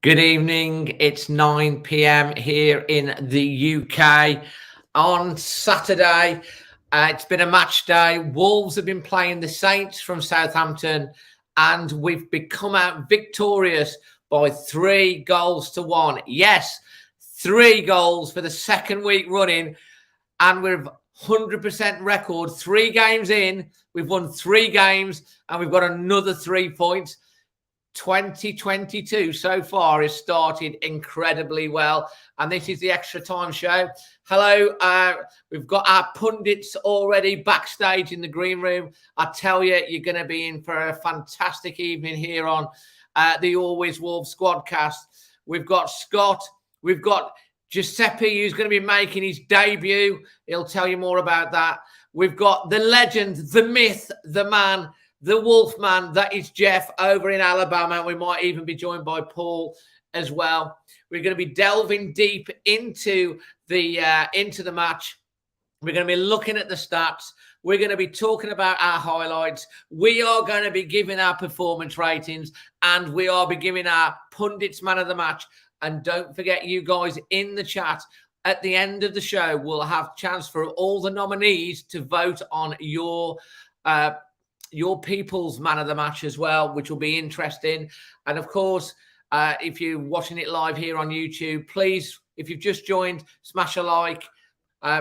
Good evening. It's 9 p.m. here in the UK on Saturday. It's been a match day. Wolves have been playing the Saints from Southampton, and we've come out victorious by 3-1. Yes, 3 goals for the second week running, and we're 100% record. 3 games in, we've won 3 games, and we've got another 3 points. 2022 so far has started incredibly well, and this is the Extra Time Show. Hello, we've got our pundits already backstage in the green room. I tell you, you're going to be in for a fantastic evening here on the Always Wolves Squadcast. We've got Scott, we've got Giuseppe, who's going to be making his debut. He'll tell you more about that. We've got the legend, the myth, the man, the Wolfman, that is Jeff over in Alabama. We might even be joined by Paul as well. We're going to be delving deep into the match. We're going to be looking at the stats. We're going to be talking about our highlights. We are going to be giving our performance ratings, and we are be giving our pundits man of the match. And don't forget, you guys in the chat, at the end of the show, we'll have chance for all the nominees to vote on your people's man of the match as well, which will be interesting. And of course, if you're watching it live here on YouTube, please, if you've just joined, smash a like.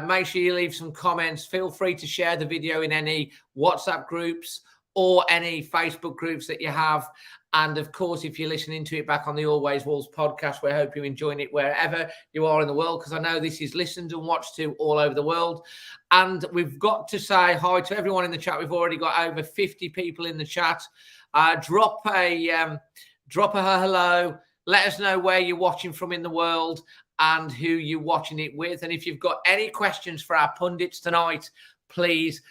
Make sure you leave some comments. Feel free to share the video in any WhatsApp groups or any Facebook groups that you have. And of course, if you're listening to it back on the Always Wolves podcast, we hope you're enjoying it wherever you are in the world, because I know this is listened and watched to all over the world. And we've got to say hi to everyone in the chat. We've already got over 50 people in the chat. Drop a hello. Let us know where you're watching from in the world and who you're watching it with. And if you've got any questions for our pundits tonight, please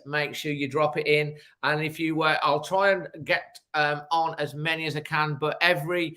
make sure you drop it in. And if you I'll try and get on as many as I can, but every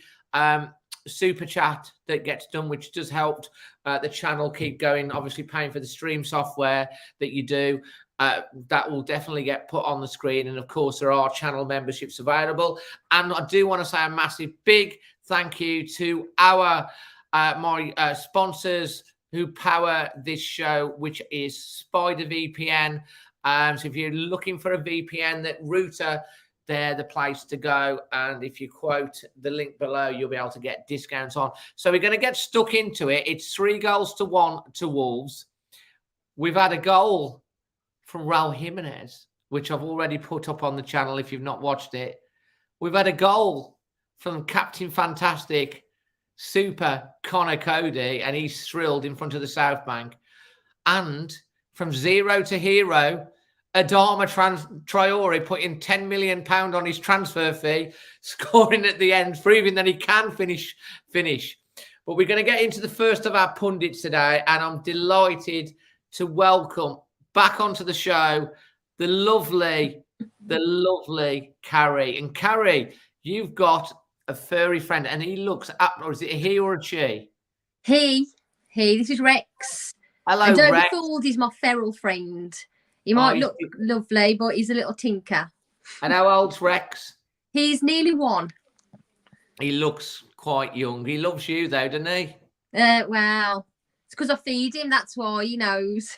super chat that gets done, which does help the channel keep going, obviously paying for the stream software that you do, that will definitely get put on the screen. And of course, there are channel memberships available. And I do want to say a massive big thank you to our my sponsors who power this show, which is Spider VPN. So if you're looking for a VPN, that router, they're the place to go. And if you quote the link below, you'll be able to get discounts on. So we're going to get stuck into it. It's 3-1 to Wolves. We've had a goal from Raul Jimenez, which I've already put up on the channel if you've not watched it. We've had a goal from Captain Fantastic, Super Connor Cody, and he's thrilled in front of the South Bank. And from zero to hero, Adama Traore putting £10 million on his transfer fee, scoring at the end, proving that he can finish. But we're going to get into the first of our pundits today, and I'm delighted to welcome back onto the show the lovely Carrie. And Carrie, you've got a furry friend, and he looks up, or is it a he or a she? He, this is Rex. Hello, and don't Rex. be fooled, he's my feral friend. He might look lovely, but he's a little tinker. And how old's Rex? He's nearly 1. He looks quite young. He loves you, though, doesn't he? Well, it's because I feed him. That's why he knows.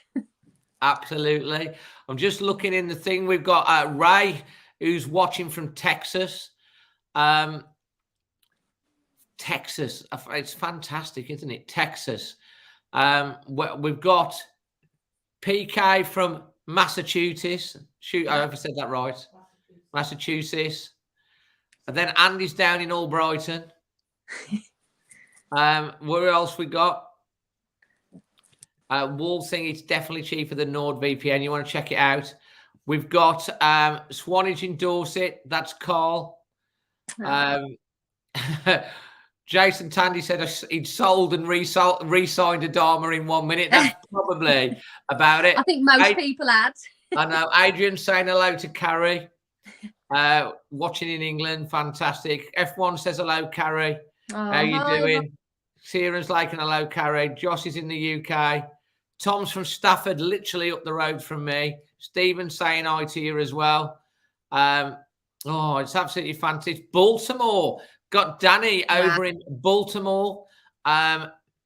Absolutely. I'm just looking in the thing. We've got Ray, who's watching from Texas. Texas. It's fantastic, isn't it? Texas. We've got PK from Massachusetts. I hope I said that right. Massachusetts. And then Andy's down in Albrighton. Where else we got? Wolves think it's definitely cheaper than NordVPN. You want to check it out. We've got Swanage in Dorset. That's Carl. Jason Tandy said he'd sold and re-signed Adama in 1 minute. That's probably about it. I think most people had. I know. Adrian saying hello to Carrie. Watching in England. Fantastic. F1 says hello, Carrie. How you doing? Kieran's like an hello, Carrie. Josh is in the UK. Tom's from Stafford, literally up the road from me. Stephen's saying hi to you as well. It's absolutely fantastic. Baltimore. Got Danny over in Baltimore.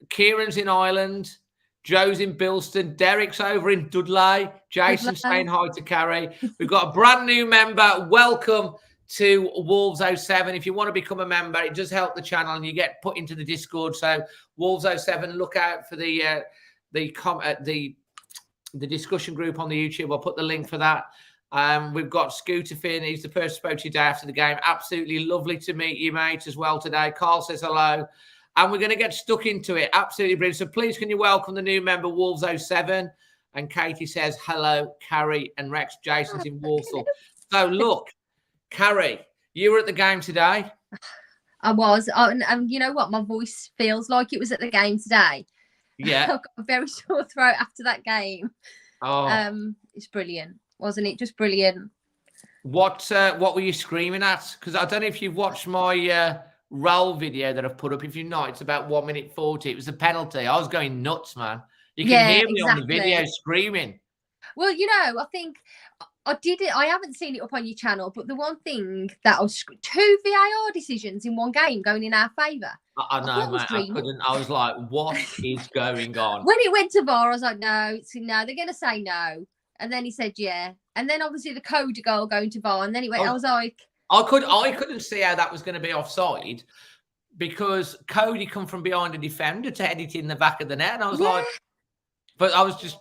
Kieran's in Ireland. Joe's in Bilston. Derek's over in Dudley. Jason's saying hi to Carrie. We've got a brand new member. Welcome to Wolves 07. If you want to become a member, it does help the channel and you get put into the Discord. So Wolves 07, look out for the discussion group on the YouTube. I'll put the link for that. We've got Scooter Finn. He's the person who spoke to you day after the game. Absolutely lovely to meet you, mate, as well today. Carl says hello. And we're going to get stuck into it. Absolutely brilliant. So please, can you welcome the new member, Wolves 07? And Katie says hello, Carrie and Rex. Jason's in Walsall. So look, Carrie, you were at the game today. I was. And you know what? My voice feels like it was at the game today. Yeah. I got a very sore throat after that game. Oh. It's brilliant, wasn't it? Just brilliant. What were you screaming at? Because I don't know if you've watched my roll video that I've put up. If you're not, it's about 1 minute 40. It was a penalty. I was going nuts, man. You can hear me on the video screaming. Well, you know, I think I did it. I haven't seen it up on your channel, but the one thing that I was 2 VAR decisions in one game going in our favour. I know, mate. I couldn't. I was like, what is going on? When it went to VAR, I was like, no, they're going to say no. And then he said, yeah. And then obviously the Cody goal going to VAR. And then it went, I was like, I couldn't see how that was going to be offside because Cody come from behind a defender to head it in the back of the net. And I was like, but I was just,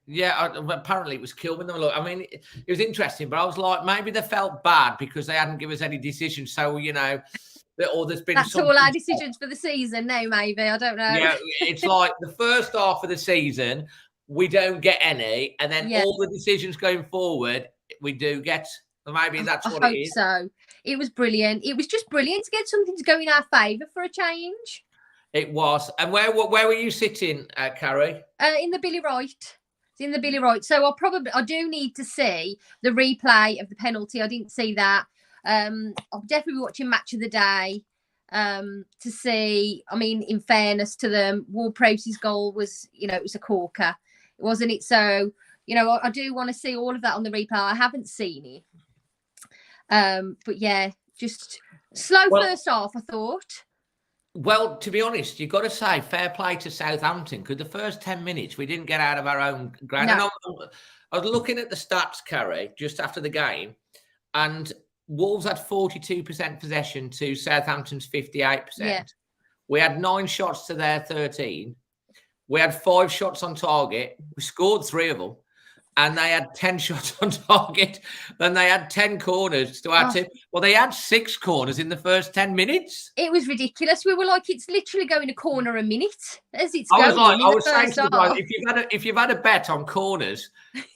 apparently it was Kilman. I mean, it was interesting, but I was like, maybe they felt bad because they hadn't given us any decisions. So, you know, or there's been that's all our decisions for the season now, maybe. I don't know. Yeah, it's like the first half of the season, we don't get any. And then all the decisions going forward, we do get. Maybe that's what it is. I hope so. It was brilliant. It was just brilliant to get something to go in our favour for a change. It was. And where were you sitting, Carrie? In the Billy Wright. It's in the Billy Wright. So I do need to see the replay of the penalty. I didn't see that. I'll definitely be watching Match of the Day to see. I mean, in fairness to them, Ward-Prowse's goal was, you know, it was a corker, wasn't it? So, you know, I do want to see all of that on the replay. I haven't seen it. But yeah, just slow first half, I thought. Well, to be honest, you've got to say fair play to Southampton because the first 10 minutes we didn't get out of our own ground. No. And I was looking at the stats, Carrie, just after the game, and Wolves had 42% possession to Southampton's 58%. Yeah. We had 9 shots to their 13. We had 5 shots on target. We scored 3 of them. And they had 10 shots on target. Then they had 10 corners to add to. Well, they had 6 corners in the first 10 minutes. It was ridiculous. We were like, it's literally going a corner a minute as it's going. I was saying to the guys, if you've had a bet on corners,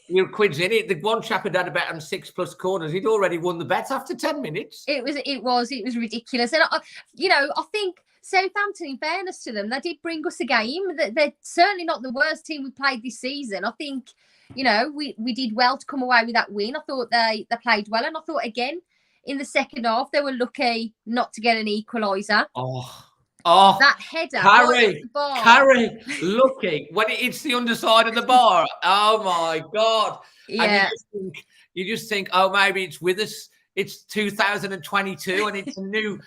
your quid's in it. The one chap had a bet on 6+ corners. He'd already won the bet after 10 minutes. It was ridiculous. And I think Southampton, in fairness to them, they did bring us a game. They're certainly not the worst team we played this season. I think, you know, we did well to come away with that win. I thought they played well. And I thought, again, in the second half, they were lucky not to get an equaliser. Oh, that header. Carrie, lucky when it hits the underside of the bar. Oh, my God. Yeah. And you just think, oh, maybe it's with us. It's 2022 and it's a new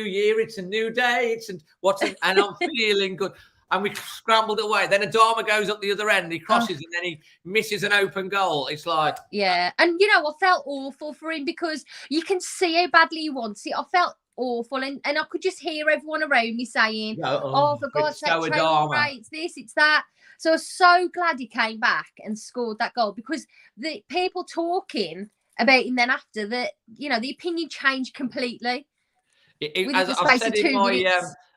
year. It's a new day. And I'm feeling good. And we scrambled away. Then Adama goes up the other end. He crosses and then he misses an open goal. It's like... Yeah. And, you know, I felt awful for him because you can see how badly he wants it. I felt awful. And I could just hear everyone around me saying, for God's sake, it's this, it's that. So I was so glad he came back and scored that goal because the people talking about him then after that, you know, the opinion changed completely. As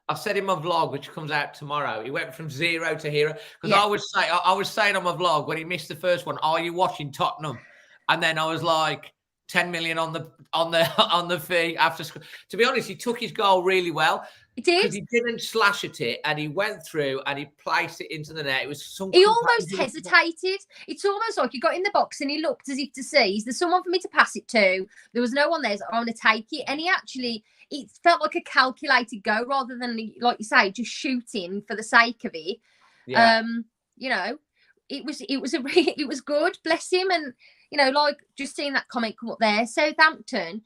I've said in my vlog, which comes out tomorrow, he went from 0 to hero. Because I was saying on my vlog when he missed the first one, are you watching Tottenham? And then I was like, 10 million on the fee after. To be honest, he took his goal really well. He did. Because he didn't slash at it, and he went through and he placed it into the net. It was he almost hesitated. It's almost like he got in the box and he looked as if to see, is there someone for me to pass it to? There was no one there, so I'm going to take it. And it felt like a calculated go rather than, like you say, just shooting for the sake of it. Yeah. You know, it was good. Bless him. And you know, like just seeing that comment come up there, Southampton,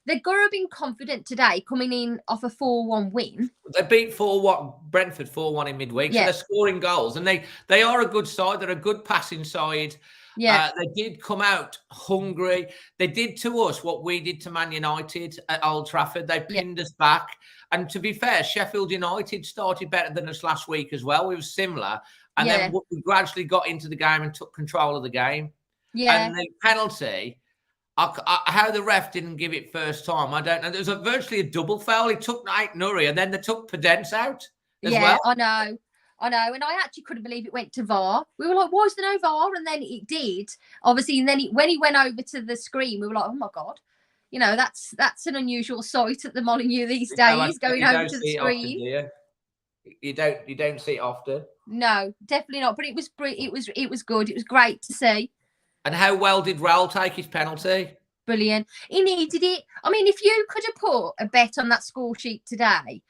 they're going to be confident today coming in off a 4-1 win. They beat 4-1 Brentford 4-1 in midweek, so they're scoring goals, and they are a good side. They're a good passing side. Yeah, they did come out hungry. They did to us what we did to Man United at Old Trafford. They pinned us back. And to be fair, Sheffield United started better than us last week as well. We were similar. And then we gradually got into the game and took control of the game. Yeah. And the penalty, how the ref didn't give it first time, I don't know. There was virtually a double foul. He took Nuri and then they took Pundits out as well. I know. And I actually couldn't believe it went to VAR. We were like, why is there no VAR? And then it did, obviously. And then when he went over to the screen, we were like, oh my God. You know, that's an unusual sight at the Molineux these days, going over to the screen. Often, you don't see it often. No, definitely not. But it was good. It was great to see. And how well did Raul take his penalty? Brilliant. He needed it. I mean, if you could have put a bet on that score sheet today,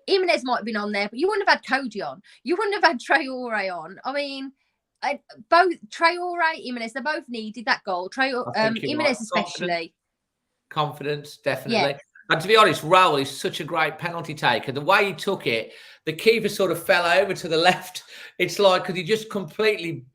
Jimenez might have been on there, but you wouldn't have had Cody on. You wouldn't have had Traore on. I mean, both Traore, Jimenez, they both needed that goal. Jimenez especially. Confidence, definitely. Yeah. And to be honest, Raul is such a great penalty taker. The way he took it, the keeper sort of fell over to the left. It's like, because he just completely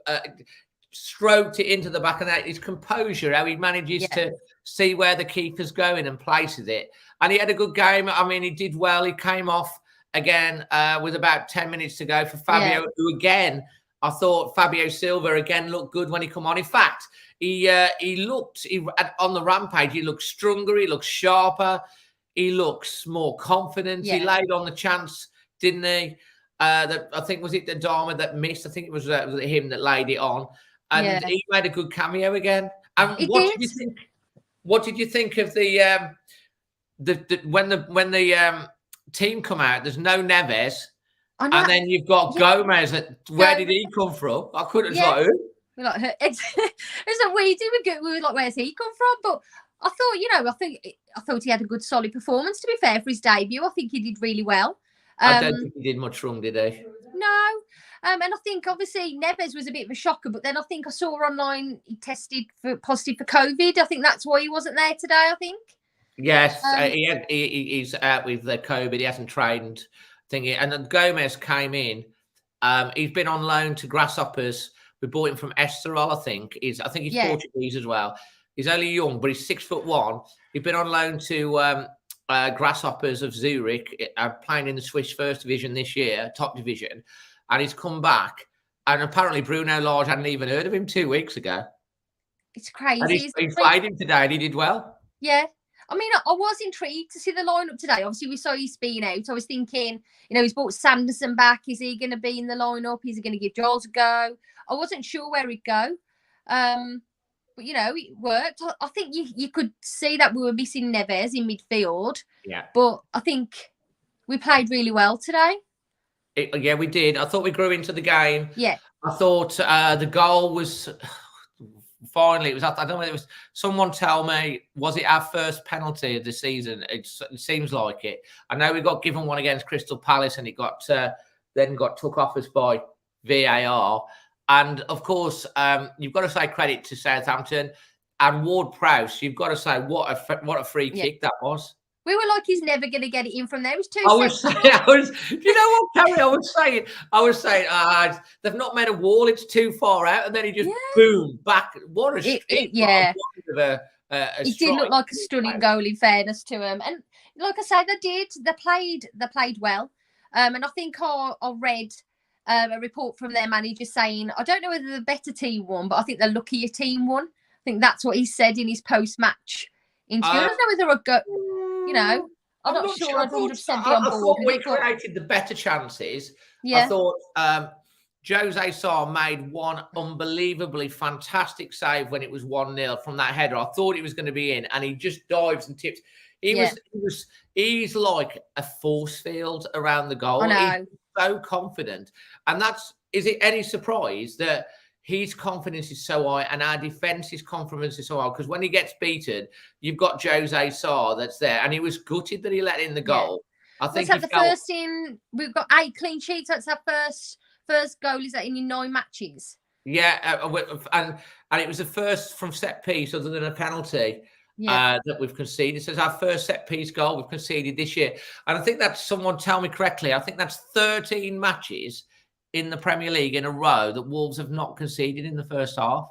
stroked it into the back of that. His composure, how he manages to see where the keeper's going and places it. And he had a good game. I mean, he did well. He came off again with about 10 minutes to go for Fabio, who again, I thought Fabio Silva again looked good when he come on. In fact, he looked on the rampage. He looked stronger. He looked sharper. He looks more confident. He laid on the chance, didn't he? I think, was it the Dharma that missed? I think it was him that laid it on. And he made a good cameo again. And what did you think of the when the team come out? There's no Neves, and then you've got Gomez. Where did he come from? I couldn't like who. We're like, it's a weird. We were like, where's he come from? But I thought, I thought he had a good, solid performance. To be fair, for his debut, I think he did really well. I don't think he did much wrong, did he? No. And I think obviously Neves was a bit of a shocker, but then I think I saw online he tested positive for COVID. I think that's why he wasn't there today. I think. Yes, he's out with the COVID. He hasn't trained. And then Gomez came in. He's been on loan to Grasshoppers. We bought him from Estoril, I think. He's Portuguese as well. He's only young, but he's 6'1". He's been on loan to Grasshoppers of Zurich, playing in the Swiss First Division this year, top division. And he's come back. And apparently Bruno Lage hadn't even heard of him 2 weeks ago. It's crazy. And he played him today and he did well. Yeah. I mean, I was intrigued to see the lineup today. Obviously, we saw he's been out. I was thinking, he's brought Sanderson back. Is he going to be in the lineup? Is he going to give Giles a go? I wasn't sure where he'd go. But, it worked. I think you could see that we were missing Neves in midfield. Yeah. But I think we played really well today. We did. I thought we grew into the game. Yeah. I thought the goal was... Finally, it was. I don't know. It was. Someone tell me, was it our first penalty of the season? It seems like it. I know we got given one against Crystal Palace, and it got then got took off us by VAR. And of course, you've got to say credit to Southampton and Ward-Prowse. You've got to say what a free kick that was. We were like, he's never going to get it in from there. It was too. You know what, Carrie? I was saying, they've not made a wall. It's too far out, and then he just boom back. What a strike! It did look like a stunning goal. In fairness to him, and like I said, they played well. And I think I read a report from their manager saying, I don't know whether the better team won, but I think the luckier team won. I think that's what he said in his post-match interview. I don't know whether I'm not sure I'd 100% be on board. I thought we created the better chances. Yeah. I thought Jose Sarr made one unbelievably fantastic save when it was 1-0 from that header. I thought it was going to be in, and he just dives and tips. He's like a force field around the goal. I know. He's so confident. And is it any surprise that his confidence is so high and our defence's confidence is so high? Because when he gets beaten, you've got Jose Sarr that's there, and he was gutted that he let in the goal. I think we've got 8 clean sheets. That's our first goal. Is that in 9 matches? Yeah, and it was the first from set piece other than a penalty. that we've conceded. So it's our first set piece goal we've conceded this year. And I think that's, someone tell me correctly, I think that's 13 matches in the Premier League in a row that Wolves have not conceded in the first half.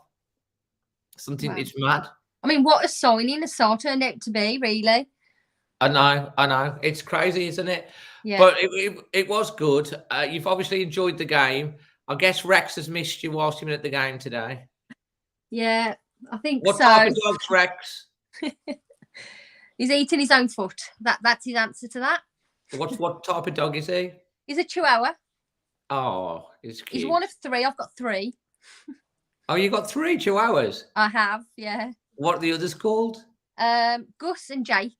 Something, it's mad. I mean, what a signing Assar turned out to be, really. I know. It's crazy, isn't it? Yeah. But it was good. You've obviously enjoyed the game. I guess Rex has missed you whilst you've been at the game today. Yeah, I think what so. What type of dog's Rex? He's eating his own foot. That's his answer to that. What type of dog is he? He's a Chihuahua. Oh, he's cute. He's one of 3. I've got 3. Oh, you got 3 Chihuahuas? I have, yeah. What are the others called? Gus and Jake.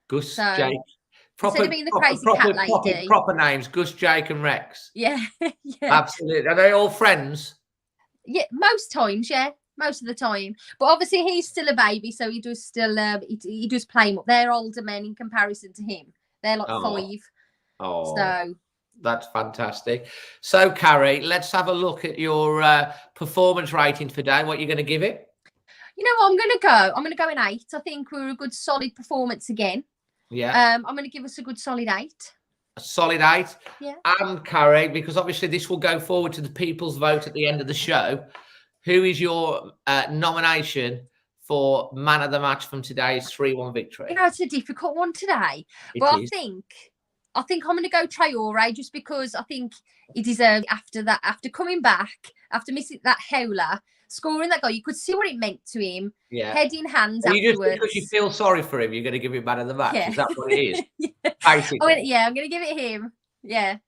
Gus, Jake. Instead of being the crazy cat lady. Proper names, Gus, Jake and Rex. Yeah, yeah. Absolutely. Are they all friends? Yeah, most times, yeah. Most of the time. But obviously he's still a baby, so he does still he does play him up. They're older men in comparison to him. They're like 5. Oh. So that's fantastic. So, Carrie, let's have a look at your performance rating today. What you're going to give it? You know what I'm going to go in 8. I think we were a good solid performance again. Yeah. I'm going to give us a good solid 8. A solid 8. Yeah. And Carrie, because obviously this will go forward to the people's vote at the end of the show. Who is your nomination for man of the match from today's 3-1 victory? You know, it's a difficult one today. But I think I'm going to go Traore just because I think he deserved after coming back, after missing that howler, scoring that goal. You could see what it meant to him. Yeah. Head in hands afterwards. Just because you feel sorry for him, you're going to give him man of the match. Yeah. Is that what it is? Yeah. I'm going to give it him. Yeah.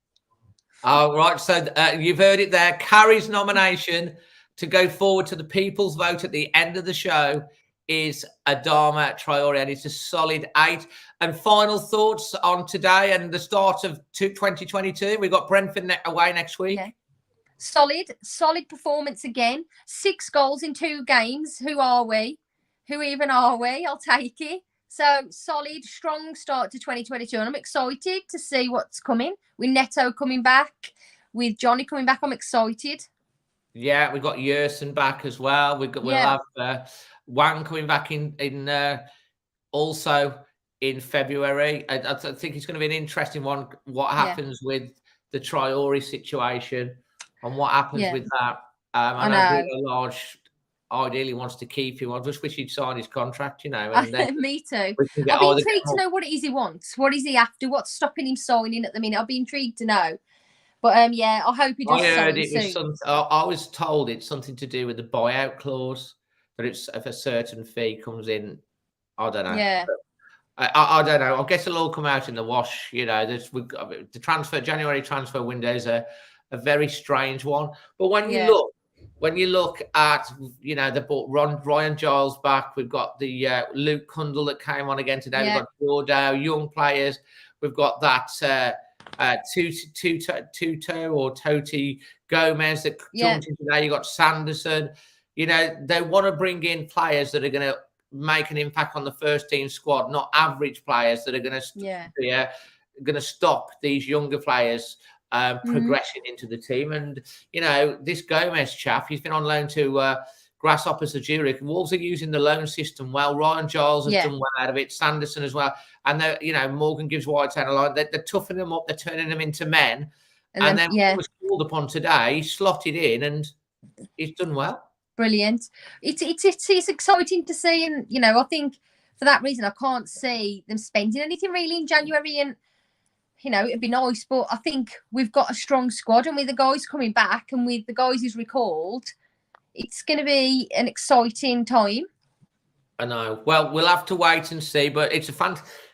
All right. So you've heard it there. Carrie's nomination to go forward to the people's vote at the end of the show is Adama Traore, and it's a solid 8. And final thoughts on today and the start of 2022. We've got Brentford away next week. Yeah. Solid performance again. 6 goals in 2 games. Who are we? Who even are we? I'll take it. So solid, strong start to 2022. And I'm excited to see what's coming. With Neto coming back, with Johnny coming back, I'm excited. Yeah, we've got Yerson back as well. We'll have Wang coming back in also in February. I think it's going to be an interesting one. What happens with the Traore situation and what happens with that? I know Bruno Lage ideally wants to keep him. I just wish he'd sign his contract, you know. And me too. I'll be intrigued to know what it is he wants. What is he after? What's stopping him signing at the minute? I'll be intrigued to know. But I hope he does. I was told it's something to do with the buyout clause. That it's if a certain fee comes in, I don't know. Yeah, I don't know. I guess it'll all come out in the wash. You know, the January transfer window is a very strange one. But when you look at, you know, they brought Ryan Giles back. We've got the Luke Kundle that came on again today. We've got Bordeaux, young players. We've got that. Tuto or Toti Gomez that jumped in today. You got Sanderson. You know, they want to bring in players that are going to make an impact on the first team squad, not average players that are going to stop these younger players progressing into the team. And you know, this Gomez chap, he's been on loan to Grasshoppers of Zurich. Wolves are using the loan system well. Ryan Giles has done well out of it. Sanderson as well. And you know, Morgan gives Whitetown a line. They're toughening them up. They're turning them into men. And then he was called upon today. He slotted in and he's done well. Brilliant. It's exciting to see, and you know, I think for that reason I can't see them spending anything really in January. And you know, it'd be nice, but I think we've got a strong squad, and with the guys coming back and with the guys who's recalled, it's going to be an exciting time. I know. Well, we'll have to wait and see, but it's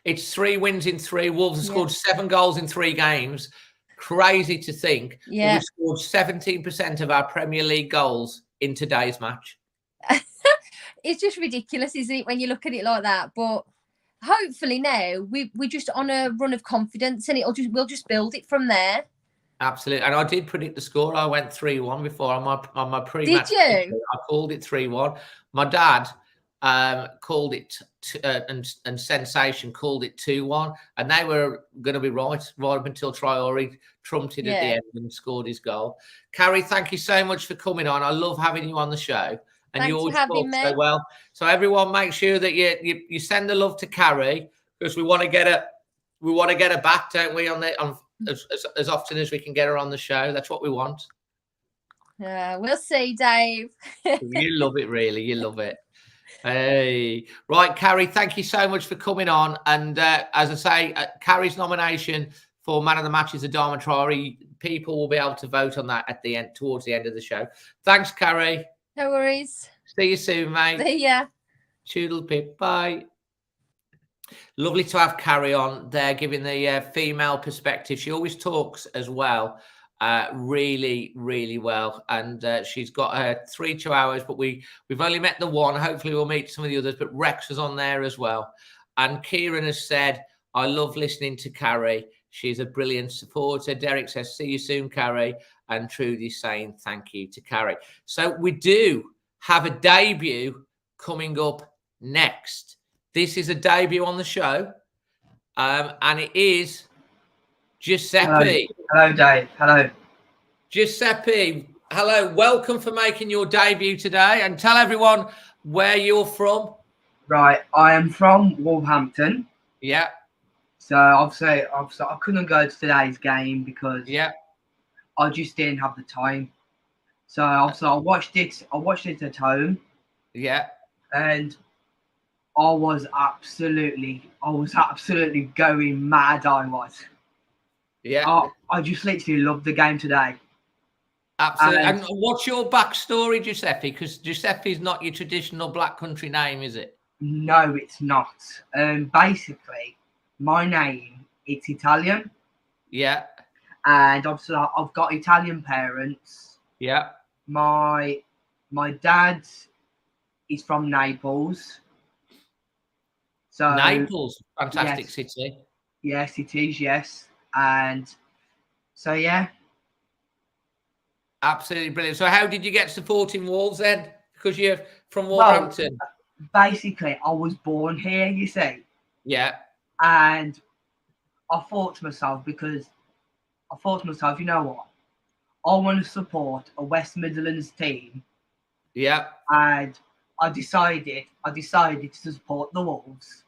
it's 3 wins in 3. Wolves have scored 7 goals in 3 games. Crazy to think. Yeah. We've scored 17% of our Premier League goals in today's match. It's just ridiculous, isn't it, when you look at it like that? But hopefully now we're just on a run of confidence, and we'll just build it from there. Absolutely. And I did predict the score. I went 3-1 before on my pre-match. Did you? I called it 3-1. My dad called it and Sensation called it 2-1, and they were going to be right up until Traore trumped it at the end and scored his goal. Carrie, thank you so much for coming on. I love having you on the show, and you Thanks for always having talk so me. well. So everyone, make sure that you send the love to Carrie, because we want to get her back, don't we? As often as we can get her on the show. That's what we want. We'll see, Dave. You love it, really. You love it. Hey, right, Carrie, thank you so much for coming on. And as I say, Carrie's nomination for Man of the Match is Adama Traore. People will be able to vote on that at the end, towards the end of the show. Thanks, Carrie. No worries. See you soon, mate. See ya. Toodle pip. Bye. Lovely to have Carrie on there, giving the female perspective. She always talks as well. Really, really well, and she's got her 3 2 hours, but we've only met the one. Hopefully we'll meet some of the others, but Rex was on there as well. And Kieran has said, I love listening to Carrie. She's a brilliant supporter. Derek says, see you soon, Carrie. And Trudy's saying thank you to Carrie. So we do have a debut coming up next. This is a debut on the show, and it is Giuseppe. Hello, Dave. Hello. Giuseppe, hello. Welcome for making your debut today, and tell everyone where you're from. Right, I am from Wolverhampton. Yeah. So obviously I couldn't go to today's game because I just didn't have the time. So obviously I watched it at home. Yeah. And I was absolutely going mad. I was. Yeah. I just literally loved the game today. Absolutely. And what's your backstory, Giuseppe? Because Giuseppe is not your traditional Black Country name, is it? No, it's not. Basically, my name, it's Italian. Yeah. And obviously I've got Italian parents. Yeah. My dad is from Naples. So Naples, fantastic city. Yes, it is, yes. And so yeah. Absolutely brilliant. So how did you get supporting Wolves then? Because you're from Wolverhampton. Well, basically, I was born here, you see. Yeah. And I thought to myself, you know what? I want to support a West Midlands team. Yeah. And I decided to support the Wolves.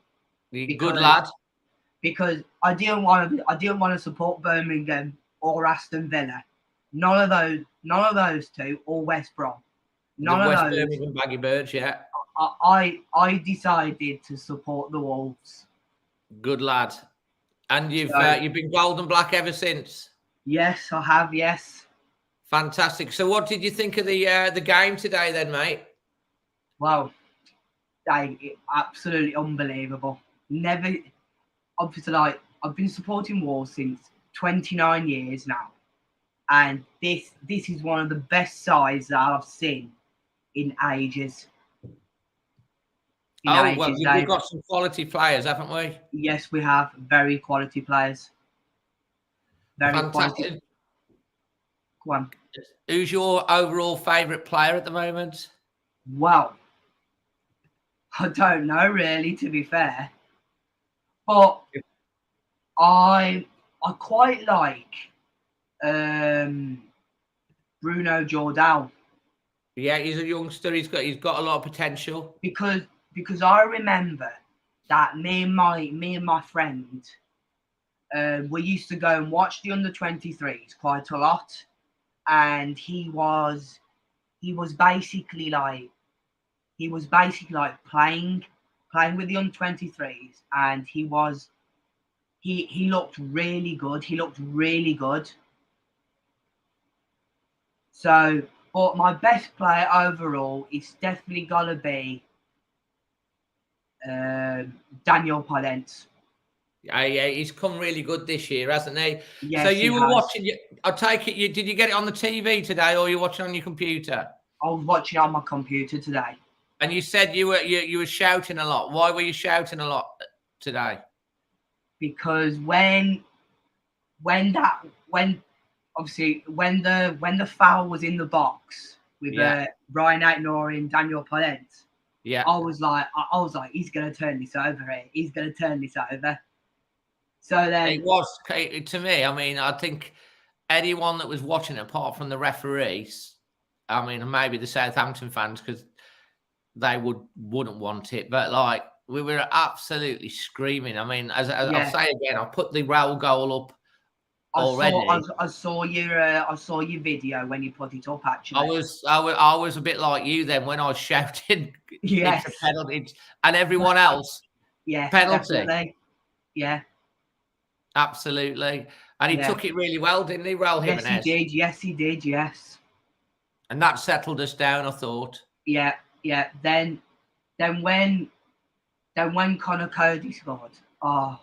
Good lad. Because I didn't want to support Birmingham or Aston Villa. None of those two, or West Brom. None of those. Birmingham Baggy Birds, yeah. I decided to support the Wolves. Good lad. And you've been gold and black ever since. Yes, I have. Yes. Fantastic. So, what did you think of the game today, then, mate? Well, absolutely unbelievable. Never, obviously, like I've been supporting Wolves since 29 years now, and this is one of the best sides that I've seen in ages. We've got some quality players, haven't we? Yes, we have very quality players. Very fantastic. Quality. Go on. Who's your overall favourite player at the moment? Well, I don't know really, to be fair, but I quite like Bruno Jordal. Yeah, he's a youngster. He's got a lot of potential. Because I remember that me and my friend, we used to go and watch the under-23s quite a lot, and he was basically like playing with the under-23s, and he looked really good. So, but my best player overall is definitely gotta be Daniel Pundits. Yeah, he's come really good this year, hasn't he? Yes, so you were watching. I take it did you get it on the TV today, or you watching on your computer? I was watching on my computer today. And you said you were shouting a lot. Why were you shouting a lot today? Because when the foul was in the box with Ryan Aitnor and Daniel Pundits, I was like, he's gonna turn this over here. He's gonna turn this over. So then it was, to me. I mean, I think anyone that was watching, apart from the referees, I mean, maybe the Southampton fans, because they wouldn't want it. But like we were absolutely screaming. I mean, as I'll say again, I put the rail goal up already. I saw your video when you put it up. Actually, I was a bit like you then when I was shouting, yes, it's a penalty, and everyone else, yes, penalty, definitely. Yeah, absolutely, and he took it really well, didn't he, Raul Jimenez? Yes, he did. Yes, he did. Yes, and that settled us down, I thought. Yeah. Then when Connor Cody scored, I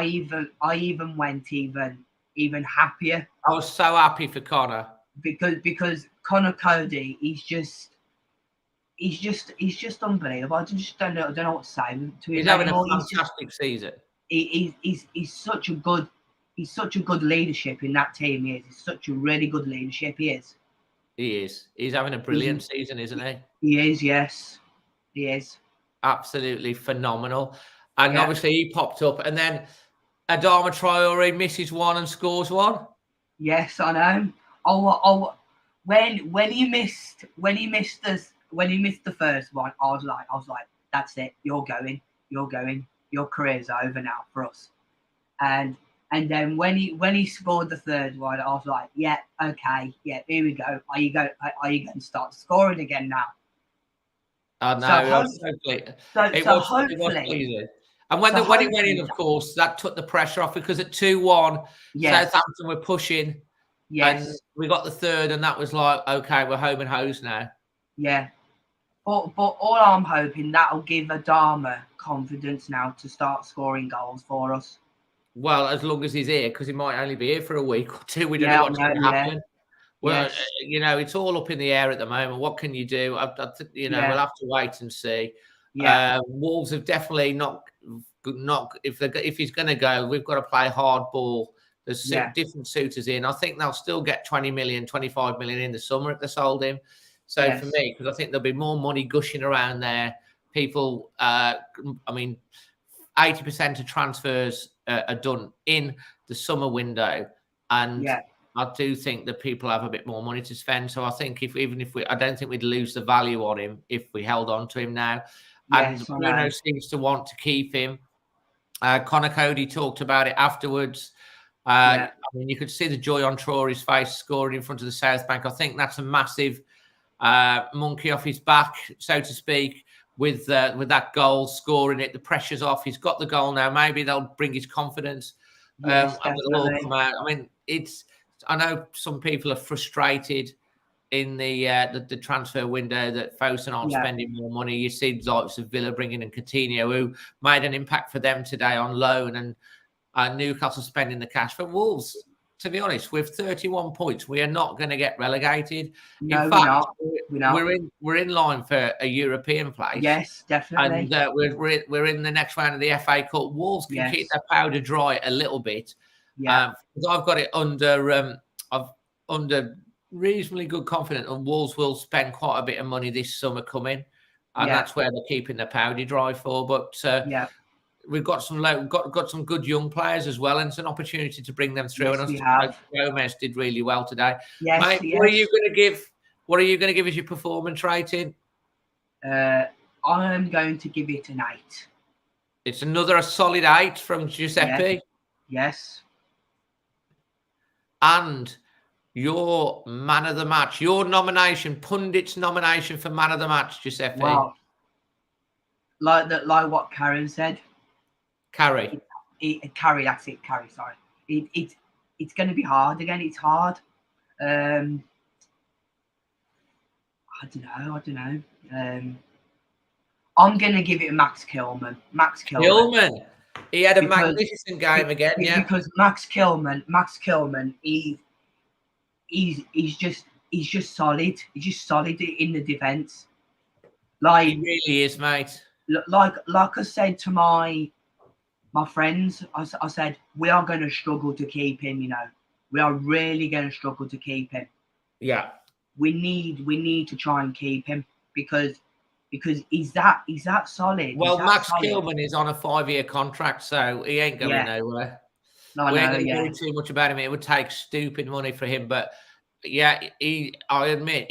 even went even happier. I was so happy for Connor because Connor Cody, he's just unbelievable. I just don't know what to say to him. He's having a fantastic season. He's such a good leadership in that team. He's such a really good leadership. He is. He's having a brilliant season, isn't he? He is. Yes, he is. Absolutely phenomenal. And obviously he popped up, and then Adama Traore misses one and scores one. Yes, I know. When he missed the first one, I was like, that's it. You're going. Your career's over now for us. And then when he scored the third one, I was like, yeah, okay, yeah, here we go. Are you going to start scoring again now? I know. It was pleasing. And when it went in, of course, that took the pressure off, because at 2-1, Southampton were pushing. Yes. And we got the third, and that was like, okay, we're home and hose now. Yeah. But all I'm hoping, that'll give Adama confidence now to start scoring goals for us. Well, as long as he's here, because he might only be here for a week or two. We don't know what's going to happen. Well, it's all up in the air at the moment. What can you do? We'll have to wait and see. Yeah. Wolves have definitely not. If he's going to go, we've got to play hard ball. There's different suitors in. I think they'll still get 20 million, 25 million in the summer if they sold him. So for me, because I think there'll be more money gushing around there. People, 80% of transfers are done in the summer window, and I do think that people have a bit more money to spend. So I think I don't think we'd lose the value on him if we held on to him now. And Bruno seems to want to keep him. Connor Cody talked about it afterwards. I mean, you could see the joy on Traore's face scoring in front of the South Bank. I think that's a massive monkey off his back, so to speak, with that goal, scoring it. The pressure's off. He's got the goal now. Maybe they'll bring his confidence. And it'll all come out. I mean, I know some people are frustrated in the transfer window that Fosun aren't spending more money. You see the likes of Villa bringing in Coutinho, who made an impact for them today on loan, and Newcastle spending the cash. For Wolves, to be honest, with 31 points, we are not going to get relegated. No, in fact, we're not. We're in line for a European place. Yes, definitely. And we're in the next round of the FA Cup. Wolves can keep their powder dry a little bit. Yeah, I've got it under reasonably good confidence, and Wolves will spend quite a bit of money this summer coming, and that's where they're keeping the powder dry for. But we've got some good young players as well, and it's an opportunity to bring them through. Yes, and Gomez did really well today. Yes, mate, what are you going to give? What are you going to give as your performance rating? I'm going to give it an 8. It's a solid 8 from Giuseppe. Yes. And your man of the match, your nomination, Pundits nomination for man of the match, Giuseppe. Well, like what Karen said. Carrie. Carrie, that's it. Carrie, sorry. It's going to be hard again. It's hard. I don't know. I'm going to give it Max Kilman. Kilman. He had a magnificent game again. Because Max Kilman, he's just solid. He's just solid in the defence. Like, he really is, mate. Like I said to my friends, I said, we are going to struggle to keep him. We are really going to struggle to keep him. Yeah, we need to try and keep him because he's that solid. Well, Max Kilman is on a 5-year contract, so he ain't going nowhere. No, we ain't going to do too much about him. It would take stupid money for him, but Yeah, I admit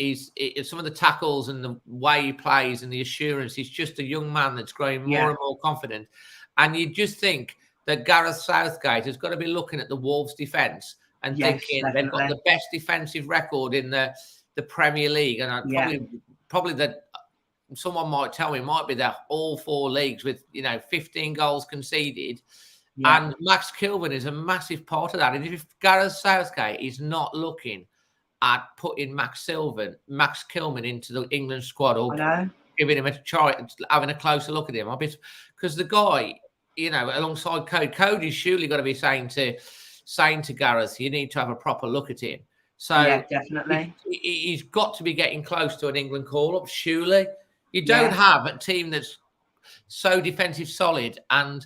some of the tackles and the way he plays and the assurance. He's just a young man that's growing more and more confident. And you just think that Gareth Southgate has got to be looking at the Wolves defence and thinking they've got the best defensive record in the Premier League. And probably that someone might tell me might be that all 4 leagues with 15 goals conceded. Yeah. And Max Kilman is a massive part of that. And if Gareth Southgate is not looking at putting Max Kilman into the England squad or giving him a try, having a closer look at him, because the guy, alongside Cody's surely got to be saying to Gareth, you need to have a proper look at him. So yeah, definitely, he's got to be getting close to an England call-up. Surely, you don't have a team that's so defensive solid and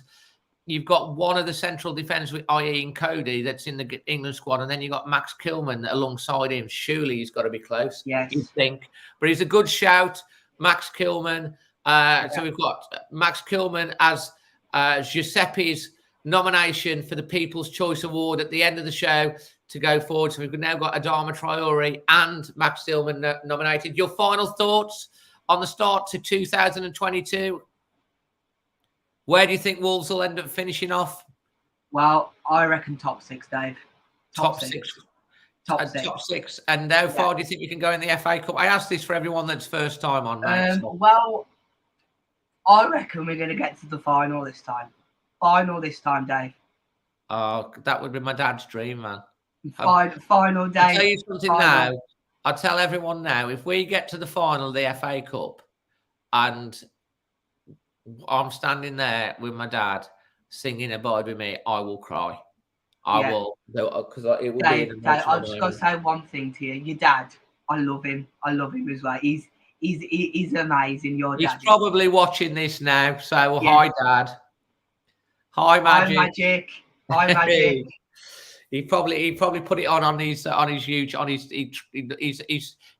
you've got one of the central defence, i.e. in Cody, that's in the England squad, and then you've got Max Kilman alongside him. Surely he's got to be close, you think. But he's a good shout, Max Kilman. So we've got Max Kilman as Giuseppe's nomination for the People's Choice Award at the end of the show to go forward. So we've now got Adama Traore and Max Kilman nominated. Your final thoughts on the start to 2022? Where do you think Wolves will end up finishing off? Well, I reckon top 6, Dave. Top six. Top 6. And how far do you think you can go in the FA Cup? I asked this for everyone that's first time on, mate. Well, I reckon we're going to get to the final this time. Dave. Oh, that would be my dad's dream, man. Final day. I'll tell you something now. I'll tell everyone now, if we get to the final of the FA Cup and I'm standing there with my dad singing Abide With Me, I will cry. I will, because it will be an emotional I've just got to say one thing to you. Your dad, I love him. I love him as well. He's amazing. Your dad. He's probably watching this now. So hi, Dad. Hi, Magic. Hi, Magic. Hi, Magic. He probably put it on his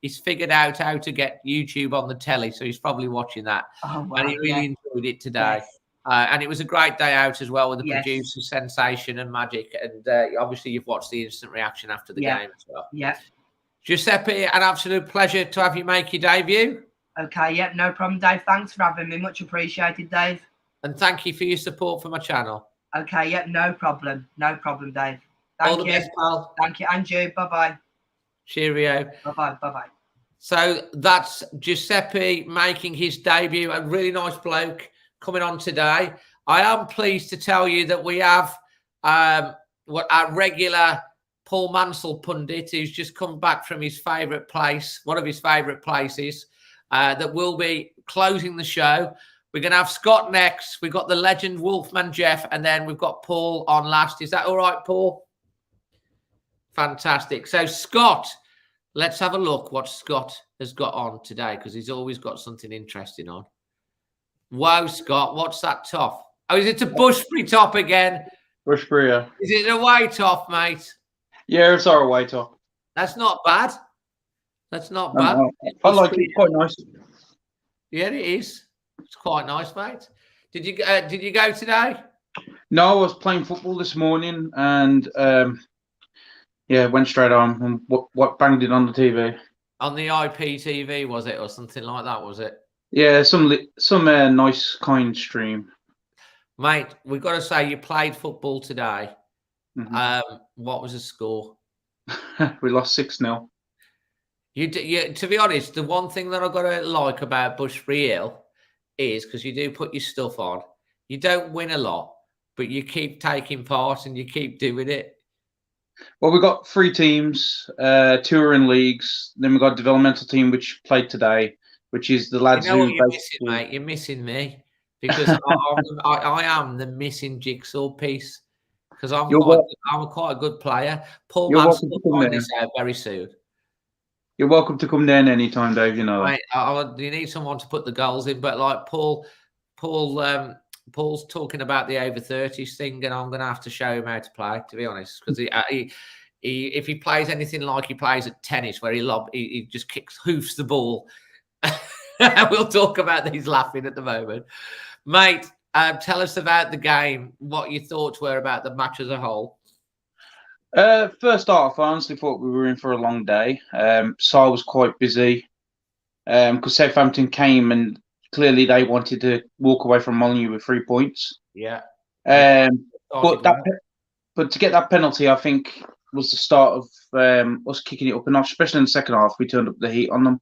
he's figured out how to get YouTube on the telly, so he's probably watching that. Oh, wow, and he really enjoyed it today. Yes. And it was a great day out as well with the producer Sensation and Magic, and obviously you've watched the instant reaction after the game as well. Yeah. Giuseppe, an absolute pleasure to have you make your debut. Okay, no problem, Dave. Thanks for having me. Much appreciated, Dave. And thank you for your support for my channel. Okay, no problem. No problem, Dave. All the best, pal. Thank you, and you. Bye-bye. Cheerio. Bye-bye. Bye-bye. So that's Giuseppe making his debut. A really nice bloke coming on today. I am pleased to tell you that we have what our regular Paul Mansell pundit, who's just come back from his favourite place, one of his favourite places, that will be closing the show. We're going to have Scott next. We've got the legend Wolfman Jeff, and then we've got Paul on last. Is that all right, Paul? Fantastic. So, Scott, let's have a look what Scott has got on today, because he's always got something interesting on. Wow, Scott, what's that top? Oh, is it a Bushbury top again? Bushbury, yeah. Is it a away top, mate? Yeah, it's our away top. That's not bad. That's not bad. I like it. It's quite nice. Yeah, it is. It's quite nice, mate. Did you go today? No, I was playing football this morning and went straight on and what banged it on the TV. On the IPTV, was it, or something like that? Was it? Yeah, some nice kind stream. Mate, we've got to say you played football today. Mm-hmm. What was the score? We lost 6-0. To be honest, the one thing that I've got to like about Bushbury Hill is, because you do put your stuff on, you don't win a lot, but you keep taking part and you keep doing it. Well, we've got 3 teams, 2 are in leagues. Then we've got a developmental team which played today, which is the lads who you're missing, mate. You're missing me, because I am the missing jigsaw piece, because I'm quite a good player. Paul Mansell will find this out very soon. You're welcome to come down anytime, Dave. You know. Mate, you need someone to put the goals in, but like Paul's talking about the over 30s thing, and I'm going to have to show him how to play, to be honest, because if he plays anything like he plays at tennis, where he just hoofs the ball. We'll talk about these laughing at the moment, mate. Tell us about the game. What your thoughts were about the match as a whole. First off, I honestly thought we were in for a long day. Sar was quite busy because Southampton came and clearly they wanted to walk away from Molineux with 3 points. Yeah. But to get that penalty, I think, was the start of us kicking it up a notch, especially in the second half. We turned up the heat on them.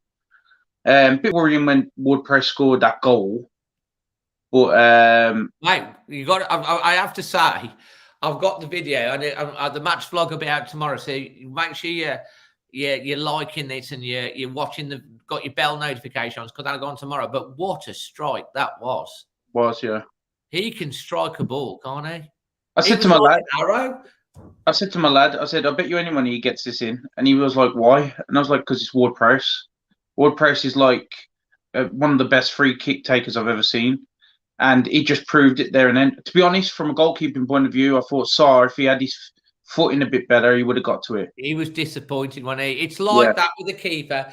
A bit worrying when Ward-Prowse scored that goal. But mate, you got. I have to say, I've got the video and the match vlog will be out tomorrow. So make sure you're liking this and you're watching got your bell notifications because that'll go on tomorrow. But what a strike that was! Yeah. He can strike a ball, can't he? I said to my lad, arrow. I said, I bet you any money he gets this in. And he was like, why? And I was like, because it's Ward-Prowse. Ward-Prowse is like one of the best free kick takers I've ever seen. And he just proved it there and then. To be honest, from a goalkeeping point of view, I thought Sarr, if he had his foot in a bit better, he would have got to it. He was disappointed when it's like that with the keeper.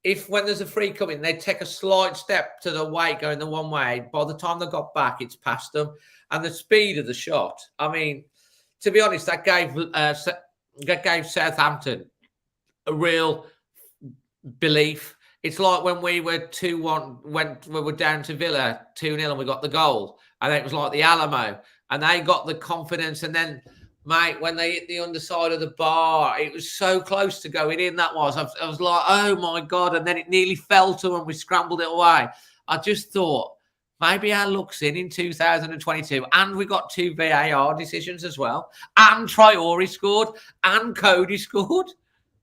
If when there's a free coming, they take a slight step to the weight going the one way. By the time they got back, it's past them. And the speed of the shot. I mean, to be honest, that gave Southampton a real belief. It's like when we were 2-1, when we were down to Villa 2-0 and we got the goal. And it was like the Alamo. And they got the confidence. And then, mate, when they hit the underside of the bar, it was so close to going in, that was. I was like, oh, my God. And then it nearly fell to them. We scrambled it away. I just thought, maybe our luck's in 2022. And we got 2 VAR decisions as well. And Traore scored. And Cody scored.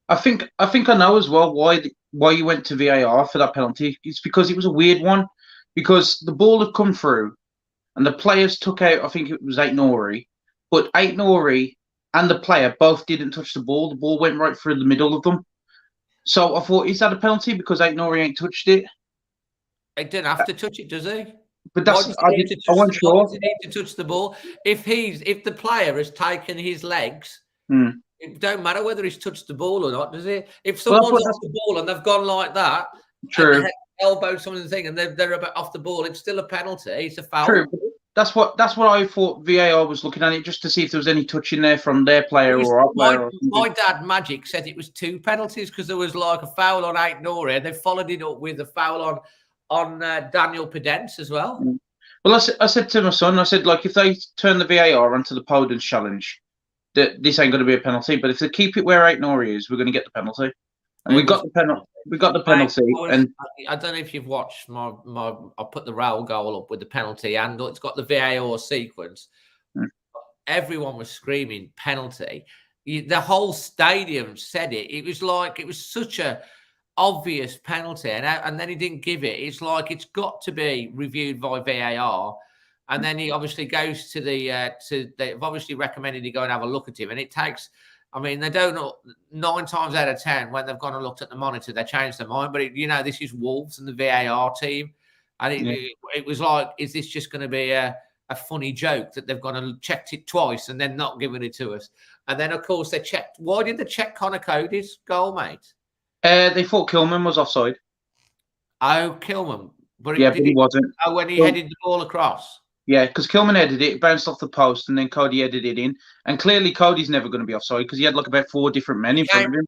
I think I know as well why you went to VAR for that penalty. It's because it was a weird one. Because the ball had come through and the players took out, I think it was Aït-Nouri. But Aït-Nouri and the player both didn't touch the ball. The ball went right through the middle of them. So I thought, is that a penalty because Aït-Nouri ain't touched it? He didn't have to touch it, does he? But that's I wasn't sure. Why does he need to touch the ball? If the player has taken his legs, it don't matter whether he's touched the ball or not, does it? If someone's off the ball and they've gone like that, true, elbowed someone's thing and they're about off the ball, it's still a penalty. It's a foul. True. That's what I thought VAR was looking at it, just to see if there was any touch in there from their player or our player. My dad Magic said it was 2 penalties because there was like a foul on Aït-Nouri and they followed it up with a foul on Daniel Pundits as well. Well, I said to my son, I said, like, if they turn the VAR onto the Pundits challenge, that this ain't going to be a penalty. But if they keep it where Aït-Nouri is, we're going to get the penalty. And we got the penalty. We got the penalty. I don't know if you've watched my. I put the Raul goal up with the penalty, and it's got the VAR sequence. Everyone was screaming penalty. The whole stadium said it. It was like it was such a obvious penalty, and then he didn't give it. It's like it's got to be reviewed by VAR, and then he obviously goes to they've obviously recommended he go and have a look at him, and it takes. I mean, they don't know 9 times out of 10 when they've gone and looked at the monitor, they change their mind. But this is Wolves and the VAR team, and it was like, is this just going to be a funny joke that they've gone and checked it twice and then not given it to us? And then of course they checked. Why did they check Connor Cody's goal, mate? They thought Kilman was offside. Oh, Kilman, but he wasn't. Oh, when he headed the ball across. Yeah, because Kilman headed it, bounced off the post, and then Cody headed it in. And clearly, Cody's never going to be offside because he had like about 4 different men in front of him.